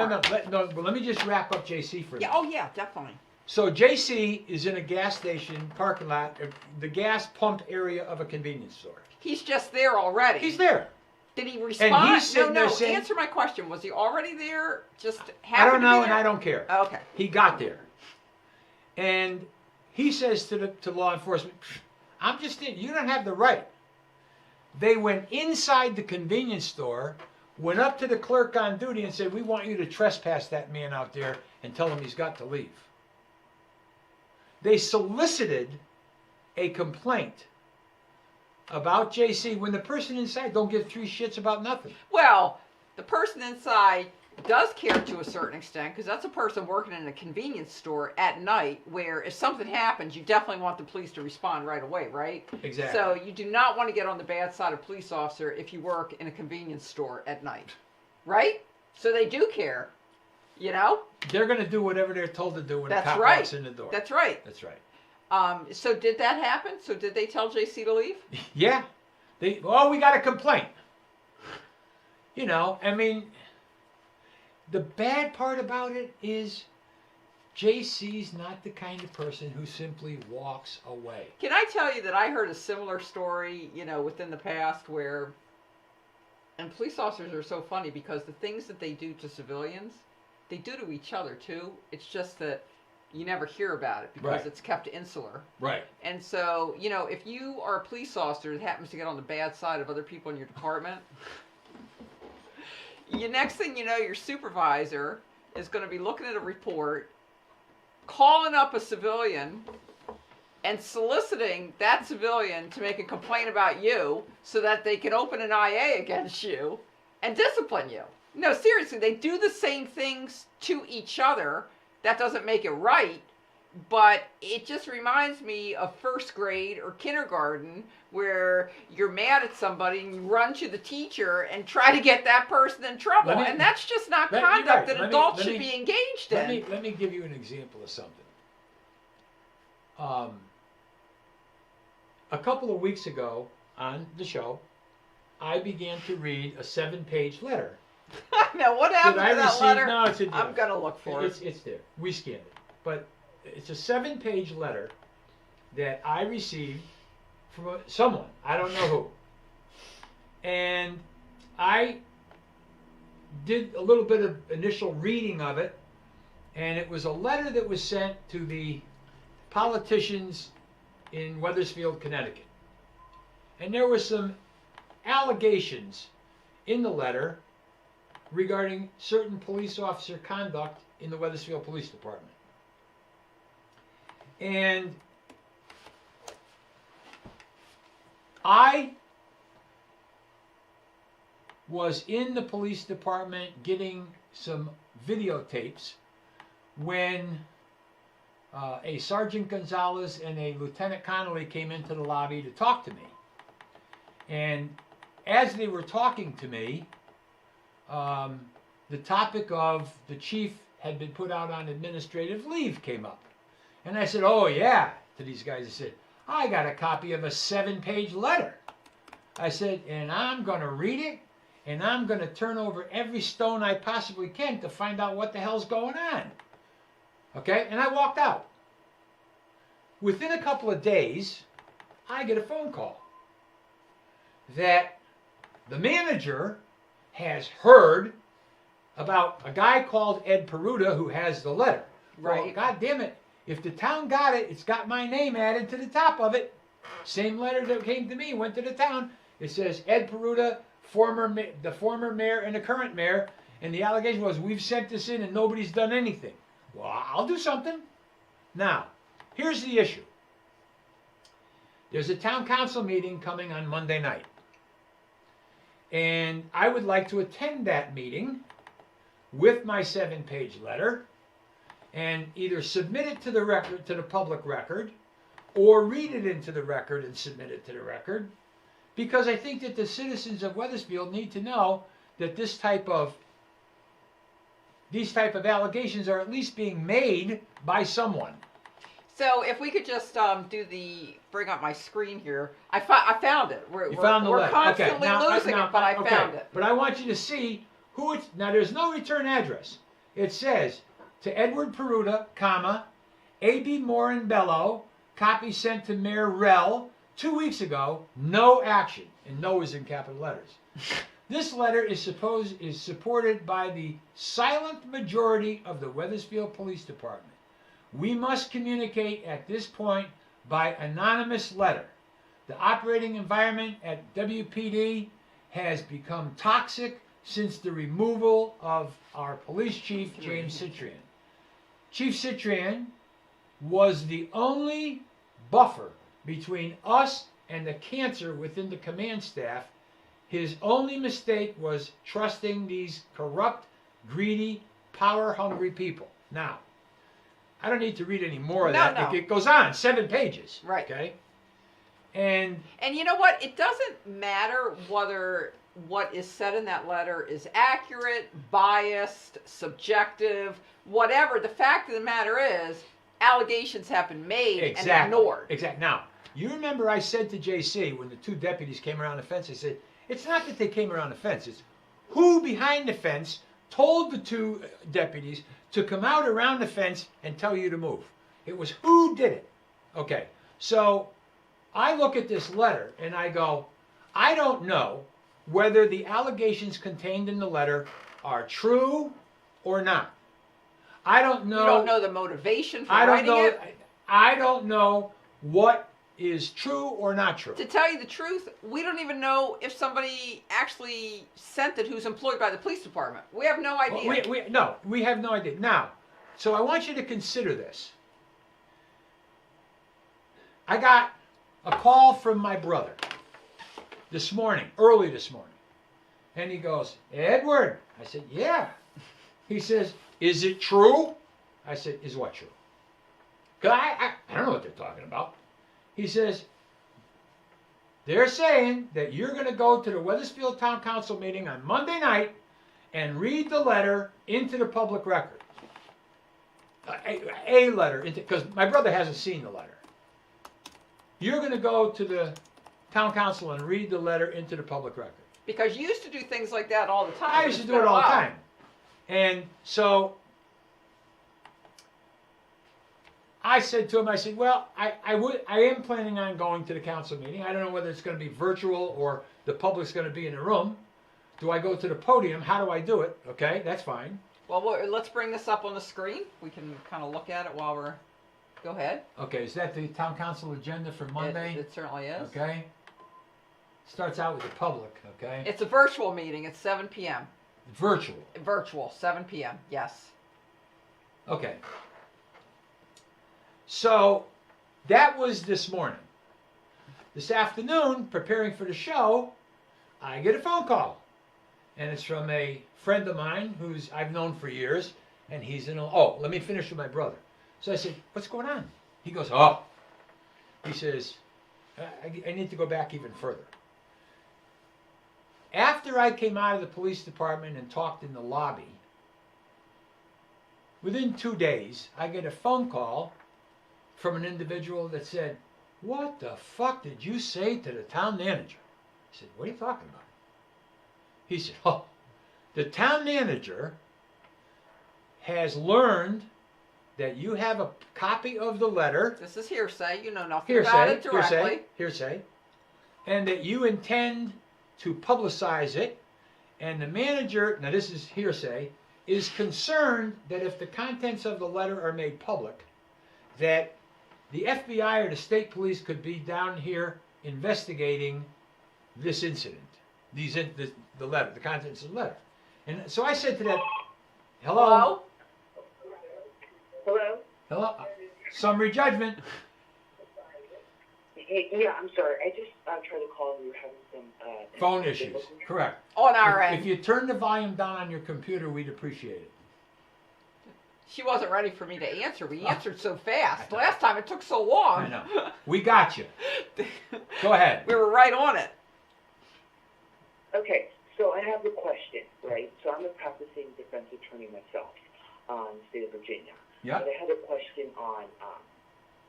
Speaker 2: Let me just wrap up JC for a
Speaker 1: Yeah.
Speaker 2: minute.
Speaker 1: Oh yeah, definitely.
Speaker 2: So JC is in a gas station parking lot, the gas pump area of a convenience store.
Speaker 1: He's just there already.
Speaker 2: He's there.
Speaker 1: Did he respond?
Speaker 2: he's sitting there saying-
Speaker 1: Answer my question. Was he already there? Just
Speaker 2: I
Speaker 1: happened
Speaker 2: don't
Speaker 1: to
Speaker 2: know,
Speaker 1: be
Speaker 2: and
Speaker 1: there?
Speaker 2: I don't care.
Speaker 1: Okay.
Speaker 2: He got there, and he says to law enforcement, "I'm just in. You don't have the right." They went inside the convenience store, went up to the clerk on duty, and said, "We want you to trespass that man out there and tell him he's got to leave." They solicited a complaint about JC when the person inside don't give three shits about nothing.
Speaker 1: Well, the person inside does care to a certain extent because that's a person working in a convenience store at night where if something happens, you definitely want the police to respond right away, right?
Speaker 2: Exactly.
Speaker 1: So you do not want to get on the bad side of police officer if you work in a convenience store at night, right? So they do care. You know?
Speaker 2: They're going to do whatever they're told to do when a
Speaker 1: That's
Speaker 2: cop
Speaker 1: right.
Speaker 2: walks in the door.
Speaker 1: That's right.
Speaker 2: That's right.
Speaker 1: So did that happen? So did they tell JC to leave?
Speaker 2: Yeah. We got a complaint. You know, I mean, the bad part about it is JC's not the kind of person who simply walks away.
Speaker 1: Can I tell you that I heard a similar story, you know, within the past where, and police officers are so funny because the things that they do to civilians, they do to each other too. It's just that you never hear about it because
Speaker 2: Right.
Speaker 1: it's kept insular.
Speaker 2: Right.
Speaker 1: And so, you know, if you are a police officer that happens to get on the bad side of other people in your department, next thing you know, your supervisor is going to be looking at a report, calling up a civilian, and soliciting that civilian to make a complaint about you so that they can open an IA against you and discipline you. No, seriously, they do the same things to each other. That doesn't make it right, but it just reminds me of first grade or kindergarten where you're mad at somebody and you run to the teacher and try to get that person in trouble. And that's just not conduct that adults should be engaged in.
Speaker 2: Let me give you an example of something. A couple of weeks ago on the show, I began to read a 7-page letter.
Speaker 1: Now, what happened to that letter?
Speaker 2: No,
Speaker 1: I'm going to look for it.
Speaker 2: It's there. We scanned it. But it's a 7-page letter that I received from someone. I don't know who. And I did a little bit of initial reading of it. And it was a letter that was sent to the politicians in Wethersfield, Connecticut. And there were some allegations in the letter regarding certain police officer conduct in the Wethersfield Police Department. And I was in the police department getting some videotapes when a Sergeant Gonzalez and a Lieutenant Connolly came into the lobby to talk to me. And as they were talking to me, the topic of the chief had been put out on administrative leave came up. And I said, oh yeah, to these guys. I said, I got a copy of a 7-page letter. I said, and I'm going to read it, and I'm going to turn over every stone I possibly can to find out what the hell's going on. Okay? And I walked out. Within a couple of days, I get a phone call that the manager has heard about a guy called Ed Peruta who has the letter.
Speaker 1: Right.
Speaker 2: Well, God damn it. If the town got it, it's got my name added to the top of it. Same letter that came to me, went to the town. It says Ed Peruta, the former mayor and the current mayor. And the allegation was, we've sent this in and nobody's done anything. Well, I'll do something. Now, here's the issue. There's a town council meeting coming on Monday night. And I would like to attend that meeting with my 7-page letter and either submit it to the record, to the public record, or read it into the record and submit it to the record, because I think that the citizens of Wethersfield need to know that these type of allegations are at least being made by someone.
Speaker 1: So if we could just bring up my screen here. I found it. We're constantly losing it, but I found it.
Speaker 2: But I want you to see who it's, now there's no return address. It says, to Edward Peruta, comma, A.B. Morin Bello, copy sent to Mayor Rell 2 weeks ago, no action. And no is in capital letters. This letter is supported by the silent majority of the Wethersfield Police Department. We must communicate at this point by anonymous letter. The operating environment at WPD has become toxic since the removal of our police chief, James Citrian. Chief Citrian was the only buffer between us and the cancer within the command staff. His only mistake was trusting these corrupt, greedy, power-hungry people. Now, I don't need to read any more of that.
Speaker 1: No.
Speaker 2: It goes on, 7 pages.
Speaker 1: Right.
Speaker 2: Okay? And
Speaker 1: you know what? It doesn't matter whether what is said in that letter is accurate, biased, subjective, whatever. The fact of the matter is, allegations have been made and ignored.
Speaker 2: Exactly. Now, you remember I said to JC when the two deputies came around the fence, I said, it's not that they came around the fence, it's who behind the fence told the two deputies to come out around the fence and tell you to move. It was who did it. Okay, so I look at this letter and I go, I don't know whether the allegations contained in the letter are true or not. I don't know.
Speaker 1: You don't know the motivation for writing it?
Speaker 2: I don't know what is true or not true.
Speaker 1: To tell you the truth, we don't even know if somebody actually sent it who's employed by the police department. We have no idea.
Speaker 2: No, we have no idea. Now, so I want you to consider this. I got a call from my brother this morning, early this morning. And he goes, Edward. I said, yeah. He says, is it true? I said, is what true? Because I don't know what they're talking about. He says, they're saying that you're going to go to the Wethersfield Town Council meeting on Monday night and read the letter into the public record. A letter, because my brother hasn't seen the letter. You're going to go to the town council and read the letter into the public record.
Speaker 1: Because you used to do things like that all the time.
Speaker 2: I used to do it all the time. And so I said to him, I said, well, I am planning on going to the council meeting. I don't know whether it's going to be virtual or the public's going to be in the room. Do I go to the podium? How do I do it? Okay, that's fine.
Speaker 1: Well, let's bring this up on the screen. We can kind of look at it while we're... Go ahead.
Speaker 2: Okay, is that the town council agenda for Monday?
Speaker 1: It certainly is.
Speaker 2: Okay. Starts out with the public, okay?
Speaker 1: It's a virtual meeting. It's 7 p.m.
Speaker 2: Virtual.
Speaker 1: Virtual, 7 p.m. Yes.
Speaker 2: Okay. So that was this morning. This afternoon, preparing for the show, I get a phone call. And it's from a friend of mine who's I've known for years, and he's in let me finish with my brother. So I said, what's going on? He goes, he says, I need to go back even further. After I came out of the police department and talked in the lobby, within 2 days, I get a phone call from an individual that said, what the fuck did you say to the town manager? I said, what are you talking about? He said, the town manager has learned that you have a copy of the letter.
Speaker 1: This is hearsay. You know nothing about it directly.
Speaker 2: Hearsay. And that you intend to publicize it. And the manager, now this is hearsay, is concerned that if the contents of the letter are made public, that the FBI or the state police could be down here investigating this incident, the letter, the contents of the letter. And so I said to that, hello?
Speaker 9: Hello?
Speaker 2: Hello? Summary judgment.
Speaker 9: Yeah, I'm sorry. I just tried to call and we were having some...
Speaker 2: Phone issues, correct.
Speaker 1: On our end.
Speaker 2: If you turn the volume down on your computer, we'd appreciate it.
Speaker 1: She wasn't ready for me to answer. We answered so fast. Last time it took so long.
Speaker 2: I know. We got you. Go ahead.
Speaker 1: We were right on it.
Speaker 9: Okay, so I have a question, right? So I'm a practicing defense attorney myself in the state of Virginia.
Speaker 2: Yeah.
Speaker 9: But I had a question on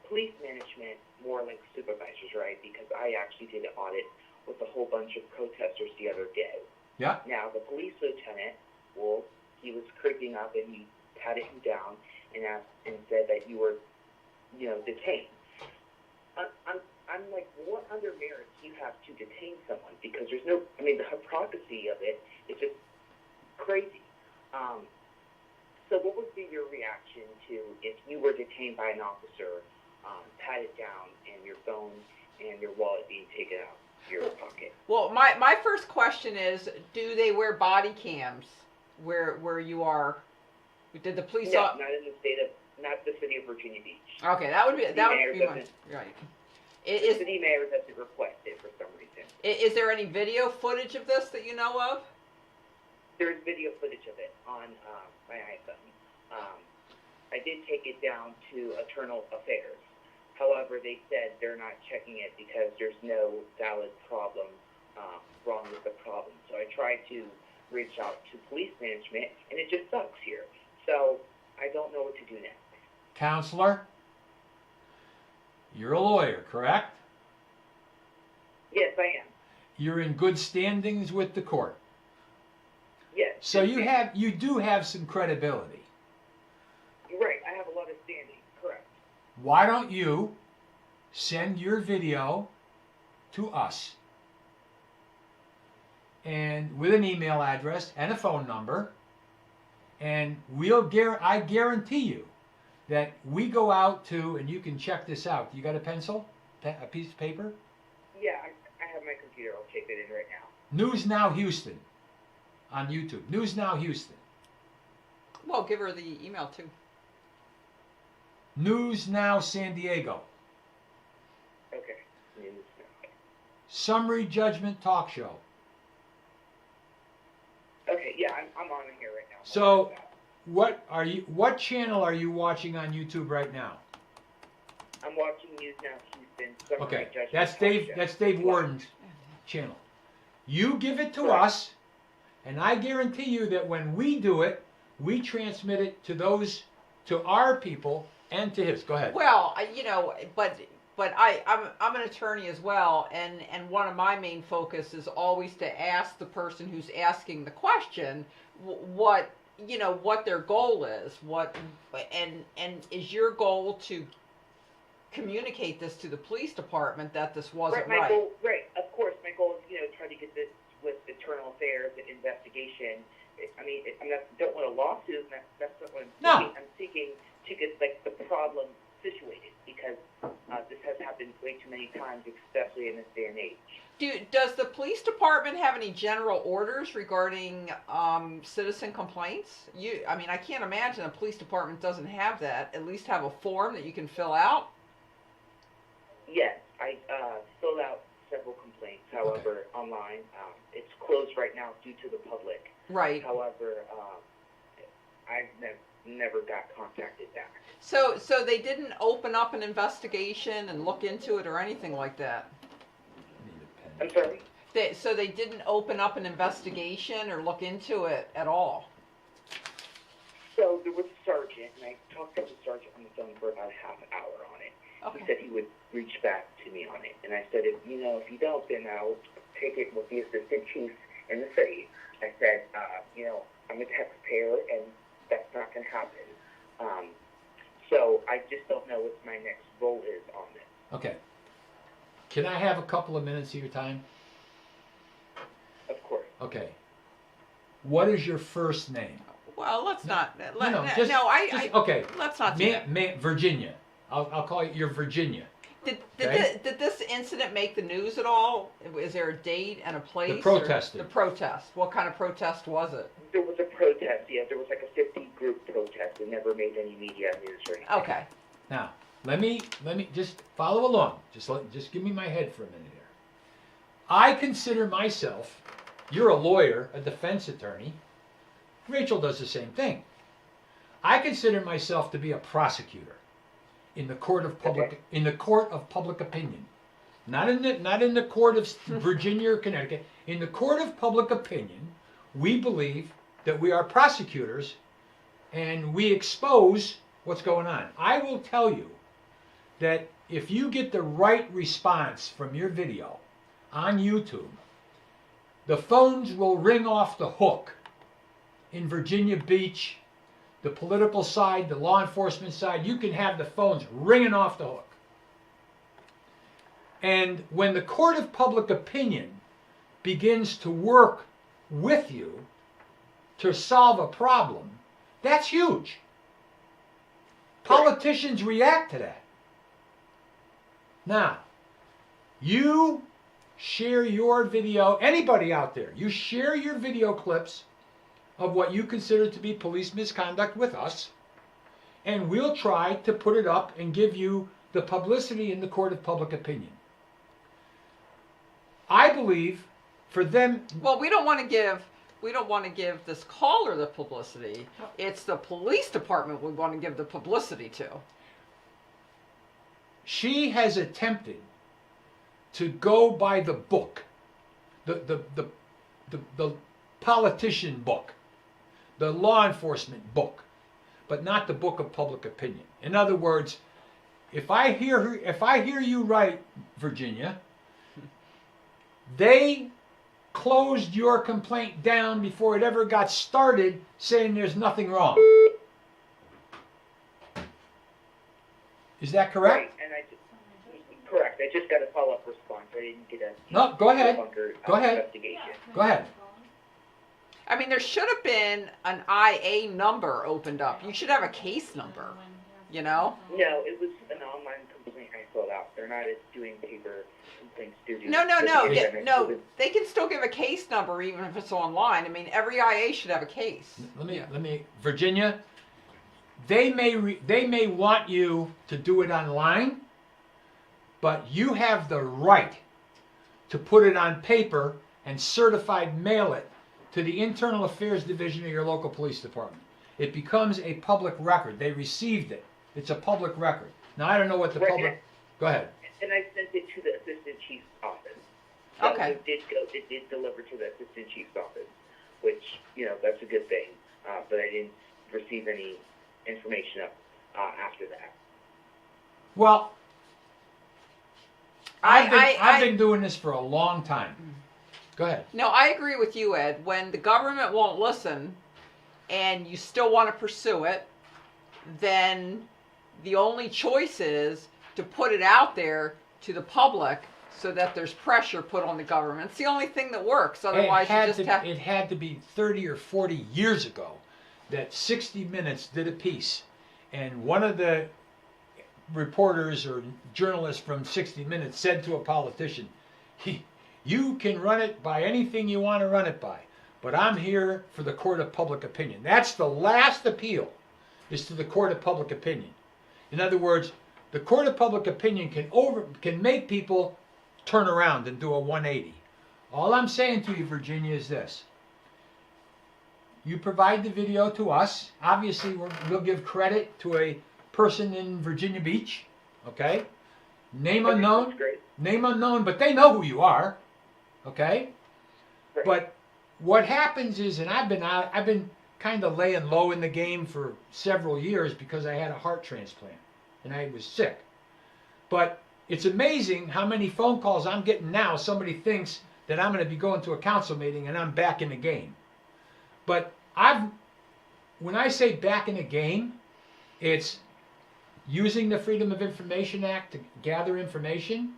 Speaker 9: police management, more like supervisors, right? Because I actually did an audit with a whole bunch of protesters the other day.
Speaker 2: Yeah.
Speaker 9: Now, the police lieutenant, well, he was creeping up and he patted him down and asked and said that you were, detained. I'm like, what other merits do you have to detain someone? Because there's no, the hypocrisy of it is just crazy. So what would be your reaction to if you were detained by an officer, patted down, and your phone and your wallet being taken out of your pocket?
Speaker 1: Well, my first question is, do they wear body cams where you are? Did the police?
Speaker 9: No, not in not the city of Virginia Beach.
Speaker 1: Okay, that would be my, right.
Speaker 9: The city mayor doesn't request it for some reason.
Speaker 1: Is there any video footage of this that you know of?
Speaker 9: There's video footage of it on my iPhone. I did take it down to Internal Affairs. However, they said they're not checking it because there's no valid problem wrong with the problem. So I tried to reach out to police management, and it just sucks here. So I don't know what to do next.
Speaker 2: Counselor, you're a lawyer, correct?
Speaker 9: Yes, I am.
Speaker 2: You're in good standings with the court.
Speaker 9: Yes.
Speaker 2: So you do have some credibility.
Speaker 9: You're right. I have a lot of standing. Correct.
Speaker 2: Why don't you send your video to us, and with an email address and a phone number, and I guarantee you that we go out to, and you can check this out. You got a pencil? A piece of paper?
Speaker 9: Yeah, I have my computer. I'll type it in right now.
Speaker 2: News Now Houston on YouTube. News Now Houston.
Speaker 1: Well, give her the email too.
Speaker 2: News Now San Diego.
Speaker 9: Okay. News Now.
Speaker 2: Summary Judgment Talk Show.
Speaker 9: Okay, yeah, I'm on here right now.
Speaker 2: So, what channel are you watching on YouTube right now?
Speaker 9: I'm watching News Now Houston. Summary
Speaker 2: Okay,
Speaker 9: Judgment
Speaker 2: that's
Speaker 9: Talk
Speaker 2: Dave.
Speaker 9: Show.
Speaker 2: That's Dave Warden's channel. You give it to us, and I guarantee you that when we do it, we transmit it to our people and to his. Go ahead.
Speaker 1: Well, but I'm an attorney as well, and one of my main focus is always to ask the person who's asking the question what their goal is, and is your goal to communicate this to the police department that this wasn't
Speaker 9: my
Speaker 1: right?
Speaker 9: goal, right, of course, my goal is try to get this with internal affairs and investigation. I don't want a lawsuit. And that's not what I'm seeking. I'm seeking to get the problem situated, because this has happened way too many times, especially in this day and age.
Speaker 1: Does the police department have any general orders regarding citizen complaints? I can't imagine a police department doesn't have that. At least have a form that you can fill out.
Speaker 9: Yes, I filled out several complaints. However, online, it's closed right now due to the public.
Speaker 1: Right.
Speaker 9: However, I've never got contacted back.
Speaker 1: So they didn't open up an investigation and look into it or anything like that?
Speaker 9: I'm sorry?
Speaker 1: So they didn't open up an investigation or look into it at all?
Speaker 9: So there was a sergeant, and I talked to the sergeant on the phone for about a half an hour on it.
Speaker 1: Okay.
Speaker 9: He said he would reach back to me on it. And I said, if you don't, then I'll take it with the assistant chief in the city. I said, I'm a taxpayer, and that's not going to happen. So I just don't know what my next role is on this.
Speaker 2: Okay. Can I have a couple of minutes of your time?
Speaker 9: Of course.
Speaker 2: Okay. What is your first name?
Speaker 1: Well, let's not.
Speaker 2: Okay.
Speaker 1: Let's not do that.
Speaker 2: Virginia. I'll call you. You're Virginia.
Speaker 1: Did
Speaker 2: Okay.
Speaker 1: this incident make the news at all? Is there a date and a place?
Speaker 2: The protesting.
Speaker 1: The protest. What kind of protest was it?
Speaker 9: There was a protest, yeah. There was like a 50-group protest. It never made any media news or anything.
Speaker 1: Okay.
Speaker 2: Now, let me just follow along. Just give me my head for a minute here. I consider myself, you're a lawyer, a defense attorney. Rachel does the same thing. I consider myself to be a prosecutor in the court of public opinion. Not in the court of Virginia or Connecticut. In the court of public opinion, we believe that we are prosecutors and we expose what's going on. I will tell you that if you get the right response from your video on YouTube, the phones will ring off the hook in Virginia Beach, the political side, the law enforcement side. You can have the phones ringing off the hook. And when the court of public opinion begins to work with you to solve a problem, that's huge. Politicians react to that. Now, you share your video, anybody out there, you share your video clips of what you consider to be police misconduct with us, and we'll try to put it up and give you the publicity in the court of public opinion. I believe for them...
Speaker 1: Well, we don't want to give this caller the publicity. It's the police department we want to give the publicity to. She
Speaker 2: has attempted to go by the book. the politician book, the law enforcement book, but not the book of public opinion. In other words, if I hear you right, Virginia, they closed your complaint down before it ever got started, saying there's nothing wrong. Is that correct?
Speaker 9: Right, and correct. I just got a follow-up response. I didn't get a
Speaker 2: No, go ahead.
Speaker 9: longer,
Speaker 2: Go ahead.
Speaker 9: investigation.
Speaker 2: Go ahead.
Speaker 1: I mean, there should have been an IA number opened up. You should have a case number, you know?
Speaker 9: No, it was an online complaint I filled out. They're not doing paper complaints due to
Speaker 1: No.
Speaker 9: pandemic.
Speaker 1: No, they can still give a case number even if it's online. I mean, every IA should have a case.
Speaker 2: Let me, Virginia. They may want you to do it online, but you have the right to put it on paper and certified mail it to the Internal Affairs Division of your local police department. It becomes a public record. They received it. It's a public record. Now, I don't know what the public... Go ahead.
Speaker 9: And I sent it to the assistant chief's office.
Speaker 1: Okay.
Speaker 9: It did deliver to the assistant chief's office, which, that's a good thing. But I didn't receive any information after that.
Speaker 2: Well, I've been doing this for a long time. Go ahead.
Speaker 1: No, I agree with you, Ed. When the government won't listen and you still want to pursue it, then the only choice is to put it out there to the public so that there's pressure put on the government. It's the only thing that works. Otherwise,
Speaker 2: it had to be 30 or 40 years ago that 60 Minutes did a piece, and one of the reporters or journalists from 60 Minutes said to a politician, you can run it by anything you want to run it by, but I'm here for the court of public opinion. That's the last appeal, is to the court of public opinion. In other words, the court of public opinion can make people turn around and do a 180. All I'm saying to you, Virginia, is this. You provide the video to us. Obviously, we'll give credit to a person in Virginia Beach, okay? Name unknown. Name unknown, but they know who you are, okay?
Speaker 9: Right.
Speaker 2: But what happens is, and I've been kind of laying low in the game for several years because I had a heart transplant and I was sick. But it's amazing how many phone calls I'm getting now. Somebody thinks that I'm going to be going to a council meeting and I'm back in the game. But when I say back in the game, it's using the Freedom of Information Act to gather information.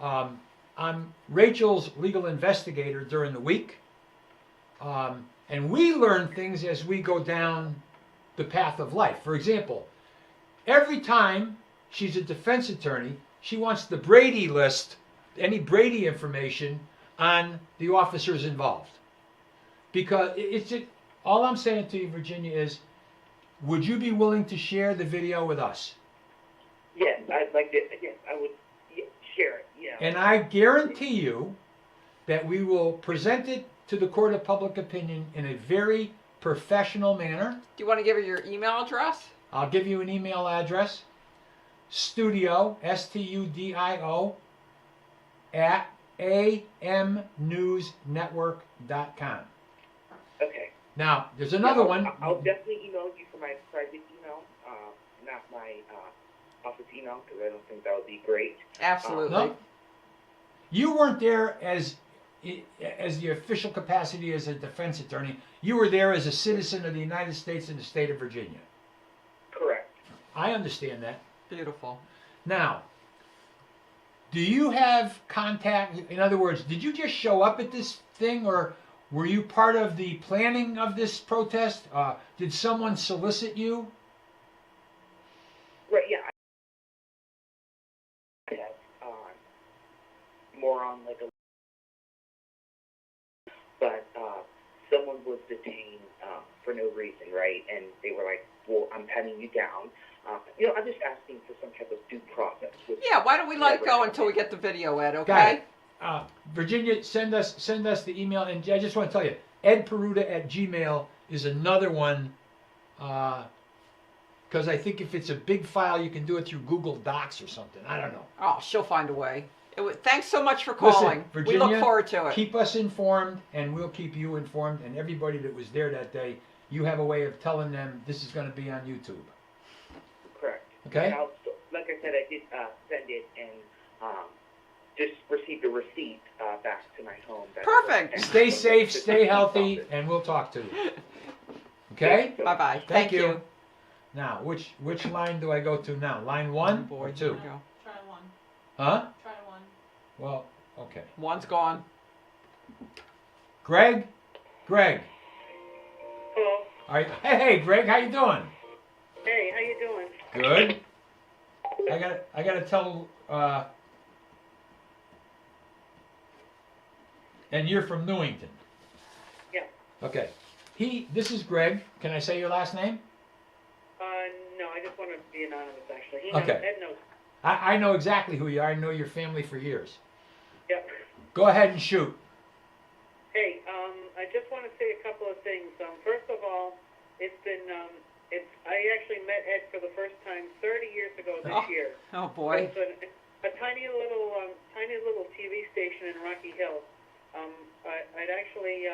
Speaker 2: I'm Rachel's legal investigator during the week. And we learn things as we go down the path of life. For example, every time she's a defense attorney, she wants the Brady list, any Brady information on the officers involved. Because all I'm saying to you, Virginia, is would you be willing to share the video with us?
Speaker 9: Yes, I'd like to. Yes, I would share it. Yeah.
Speaker 2: And I guarantee you that we will present it to the court of public opinion in a very professional manner.
Speaker 1: Do you want to give her your email address?
Speaker 2: I'll give you an email address. Studio, STUDIO, at amnewsnetwork.com.
Speaker 9: Okay.
Speaker 2: Now, there's another one.
Speaker 9: I'll definitely email you for my private email, not my office email, because I don't think that would be great.
Speaker 1: Absolutely.
Speaker 2: No. You weren't there as the official capacity as a defense attorney. You were there as a citizen of the United States in the state of Virginia.
Speaker 9: Correct.
Speaker 2: I understand that.
Speaker 1: Beautiful.
Speaker 2: Now, do you have contact? In other words, did you just show up at this thing, or were you part of the planning of this protest? Did someone solicit you?
Speaker 9: Right, yeah. I have more on like a... But someone was detained for no reason, right? And they were like, well, I'm patting you down. I'm just asking for some type of due process.
Speaker 1: Yeah, why don't we let it go until we get the video, Ed, okay?
Speaker 2: Got it. Virginia, send us the email. And I just want to tell you, edperuta@gmail is another one, because I think if it's a big file, you can do it through Google Docs or something. I don't know.
Speaker 1: Oh, she'll find a way. Thanks so much for
Speaker 2: Listen,
Speaker 1: calling.
Speaker 2: Virginia,
Speaker 1: we look forward to it.
Speaker 2: Keep us informed, and we'll keep you informed. And everybody that was there that day, you have a way of telling them this is going to be on YouTube.
Speaker 9: Correct.
Speaker 2: Okay?
Speaker 9: And like I said, I did send it and just received a receipt back to my home.
Speaker 1: Perfect.
Speaker 2: Stay safe, stay healthy, and we'll talk to you. Okay?
Speaker 1: Bye-bye.
Speaker 2: Thank you. Now, which line do I go to now? Line 1 or 2?
Speaker 1: Go.
Speaker 10: Try one.
Speaker 2: Huh?
Speaker 10: Try one.
Speaker 2: Well, okay.
Speaker 1: One's gone.
Speaker 2: Greg? Greg.
Speaker 6: Hello.
Speaker 2: All right. Hey, Greg, how you doing?
Speaker 6: Hey, how you doing?
Speaker 2: Good. I gotta tell. And you're from Newington.
Speaker 6: Yeah.
Speaker 2: Okay. This is Greg. Can I say your last name?
Speaker 6: No, I just want to be anonymous, actually.
Speaker 2: Okay.
Speaker 6: Ed knows.
Speaker 2: I know exactly who you are. I know your family for years.
Speaker 6: Yep.
Speaker 2: Go ahead and shoot.
Speaker 6: Hey, I just want to say a couple of things. First of all, it's been, I actually met Ed for the first time 30 years ago this year.
Speaker 1: Oh boy.
Speaker 6: It was a tiny little TV station in Rocky Hill. I actually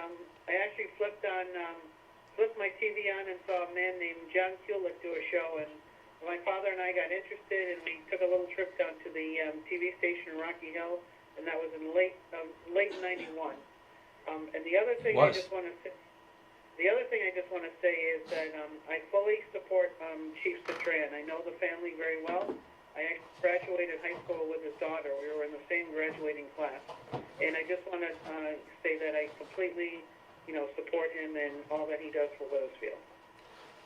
Speaker 6: flipped my TV on and saw a man named John Kulick do a show, and my father and I got interested, and we took a little trip down to the TV station in Rocky Hill, and that was in late '91. And the other thing I just want to say is that I fully support Chief Citran. I know the family very well. I actually graduated high school with his daughter. We were in the same graduating class, and I just want to say that I completely, support him and all that he does for Wethersfield.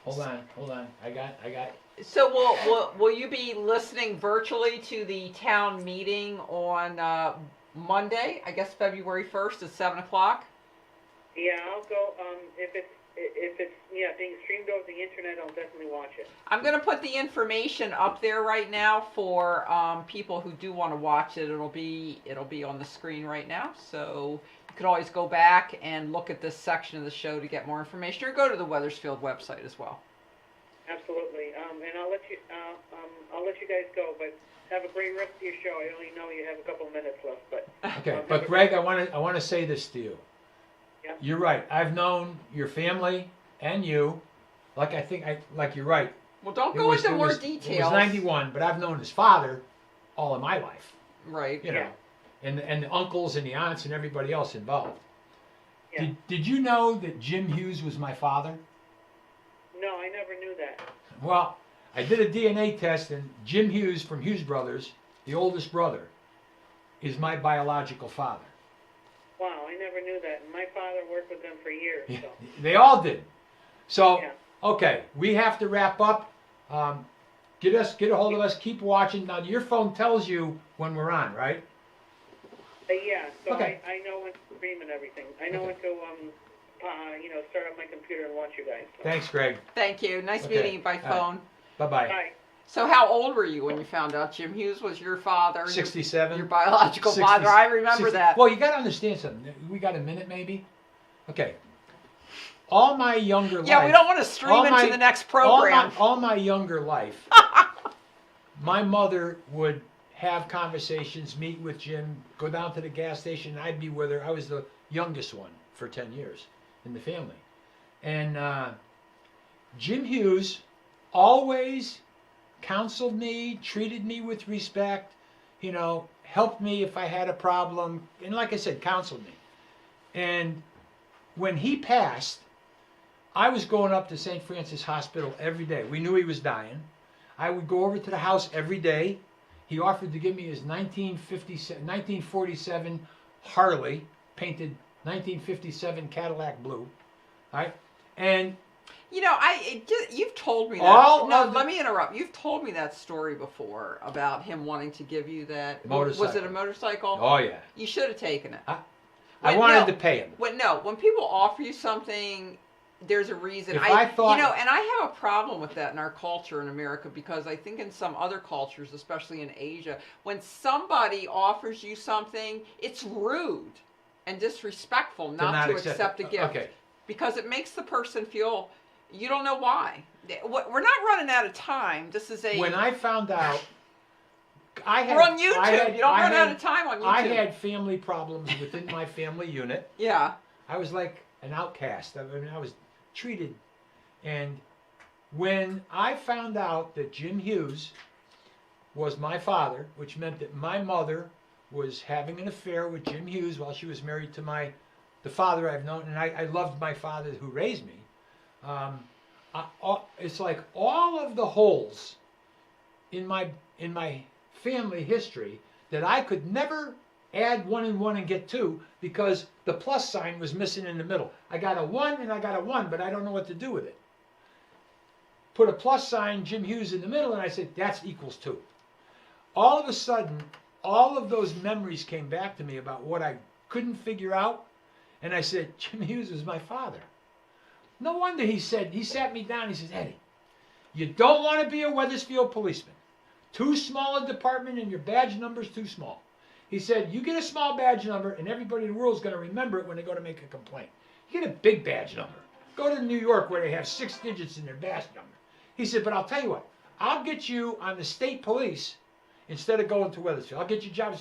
Speaker 2: Hold on. I got.
Speaker 1: So will you be listening virtually to the town meeting on Monday? I guess February 1st at 7 o'clock.
Speaker 6: Yeah, I'll go. If it's being streamed over the internet, I'll definitely watch it.
Speaker 1: I'm going to put the information up there right now for people who do want to watch it. It'll be on the screen right now, so you could always go back and look at this section of the show to get more information, or go to the Wethersfield website as well.
Speaker 6: Absolutely. And I'll let you guys go, but have a great rest of your show. I only know you have a couple minutes left, but
Speaker 2: Okay, but Greg, I want to say this to you.
Speaker 6: Yeah.
Speaker 2: You're right. I've known your family and you. Like you're right.
Speaker 1: Well, don't go into more details.
Speaker 2: It was 91, but I've known his father all of my life.
Speaker 1: Right.
Speaker 2: You know, and the uncles and the aunts and everybody else involved.
Speaker 6: Yeah.
Speaker 2: Did you know that Jim Hughes was my father?
Speaker 6: No, I never knew that.
Speaker 2: Well, I did a DNA test, and Jim Hughes from Hughes Brothers, the oldest brother, is my biological father.
Speaker 6: Wow, I never knew that. And my father worked with them for years. So.
Speaker 2: They all did. So,
Speaker 6: Yeah.
Speaker 2: okay, we have to wrap up. Get a hold of us. Keep watching. Now, your phone tells you when we're on, right?
Speaker 6: Yeah, so
Speaker 2: Okay.
Speaker 6: I know when to stream and everything. I know when to start up my computer and watch you guys. So.
Speaker 2: Thanks, Greg.
Speaker 1: Thank you. Nice
Speaker 2: Okay.
Speaker 1: meeting you by
Speaker 2: All right.
Speaker 1: phone.
Speaker 2: Bye-bye.
Speaker 6: Bye.
Speaker 1: So how old were you when you found out Jim Hughes was your father?
Speaker 2: 67.
Speaker 1: Your biological
Speaker 2: 60
Speaker 1: father. I remember
Speaker 2: 60
Speaker 1: that.
Speaker 2: Well, you got to understand something. We got a minute, maybe? Okay. All my younger life...
Speaker 1: Yeah, we don't want to stream into the next program.
Speaker 2: All my younger life, my mother would have conversations, meet with Jim, go down to the gas station, and I'd be with her. I was the youngest one for 10 years in the family. And Jim Hughes always counseled me, treated me with respect, helped me if I had a problem, and like I said, counseled me. And when he passed, I was going up to St. Francis Hospital every day. We knew he was dying. I would go over to the house every day. He offered to give me his 1947 Harley, painted 1957 Cadillac blue. All right? And
Speaker 1: you've told me that. Let me interrupt. You've told me that story before about him wanting to give you that.
Speaker 2: Motorcycle.
Speaker 1: Was it a motorcycle?
Speaker 2: Oh, yeah.
Speaker 1: You should have taken it.
Speaker 2: I wanted to pay him.
Speaker 1: When people offer you something, there's a reason.
Speaker 2: If I thought,
Speaker 1: and I have a problem with that in our culture in America, because I think in some other cultures, especially in Asia, when somebody offers you something, it's rude and disrespectful not to accept a gift.
Speaker 2: Okay.
Speaker 1: Because it makes the person feel you don't know why. We're not running out of time. This is
Speaker 2: When I found out
Speaker 1: We're on YouTube. You don't run out of time on YouTube.
Speaker 2: I had family problems within my family unit.
Speaker 1: Yeah.
Speaker 2: I was like an outcast. I mean, I was treated. And when I found out that Jim Hughes was my father, which meant that my mother was having an affair with Jim Hughes while she was married to the father I've known, and I loved my father who raised me. It's like all of the holes in my family history that I could never add 1 and 1 and get 2 because the plus sign was missing in the middle. I got a 1 and I got a 1, but I don't know what to do with it. Put a plus sign, Jim Hughes, in the middle, and I said, that's equals 2. All of a sudden, all of those memories came back to me about what I couldn't figure out, and I said, Jim Hughes was my father. No wonder he sat me down, he says, Eddie, you don't want to be a Wethersfield policeman. Too small a department and your badge number's too small. He said, you get a small badge number and everybody in the world is going to remember it when they go to make a complaint. You get a big badge number. Go to New York where they have 6 digits in their badge number. He said, but I'll tell you what, I'll get you on the state police instead of going to Wethersfield. I'll get you a job.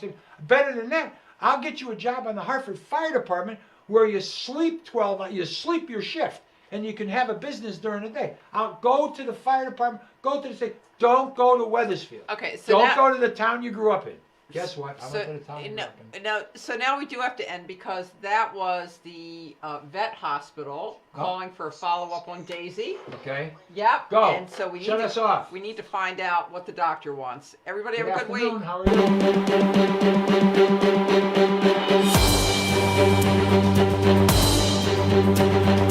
Speaker 2: Better than that, I'll get you a job on the Hartford Fire Department where you sleep you sleep your shift and you can have a business during the day. I'll go to the fire department, go to the state. Don't go to Wethersfield.
Speaker 1: Okay, so
Speaker 2: don't go to the town you grew up in. Guess what? I went to the town I grew up in.
Speaker 1: So now we do have to end because that was the vet hospital calling for a follow-up on Daisy.
Speaker 2: Okay.
Speaker 1: Yep.
Speaker 2: Go.
Speaker 1: And so we
Speaker 2: Shut us off.
Speaker 1: We need to find out what the doctor wants. Everybody have
Speaker 2: Good
Speaker 1: a good week.
Speaker 2: afternoon. How are you?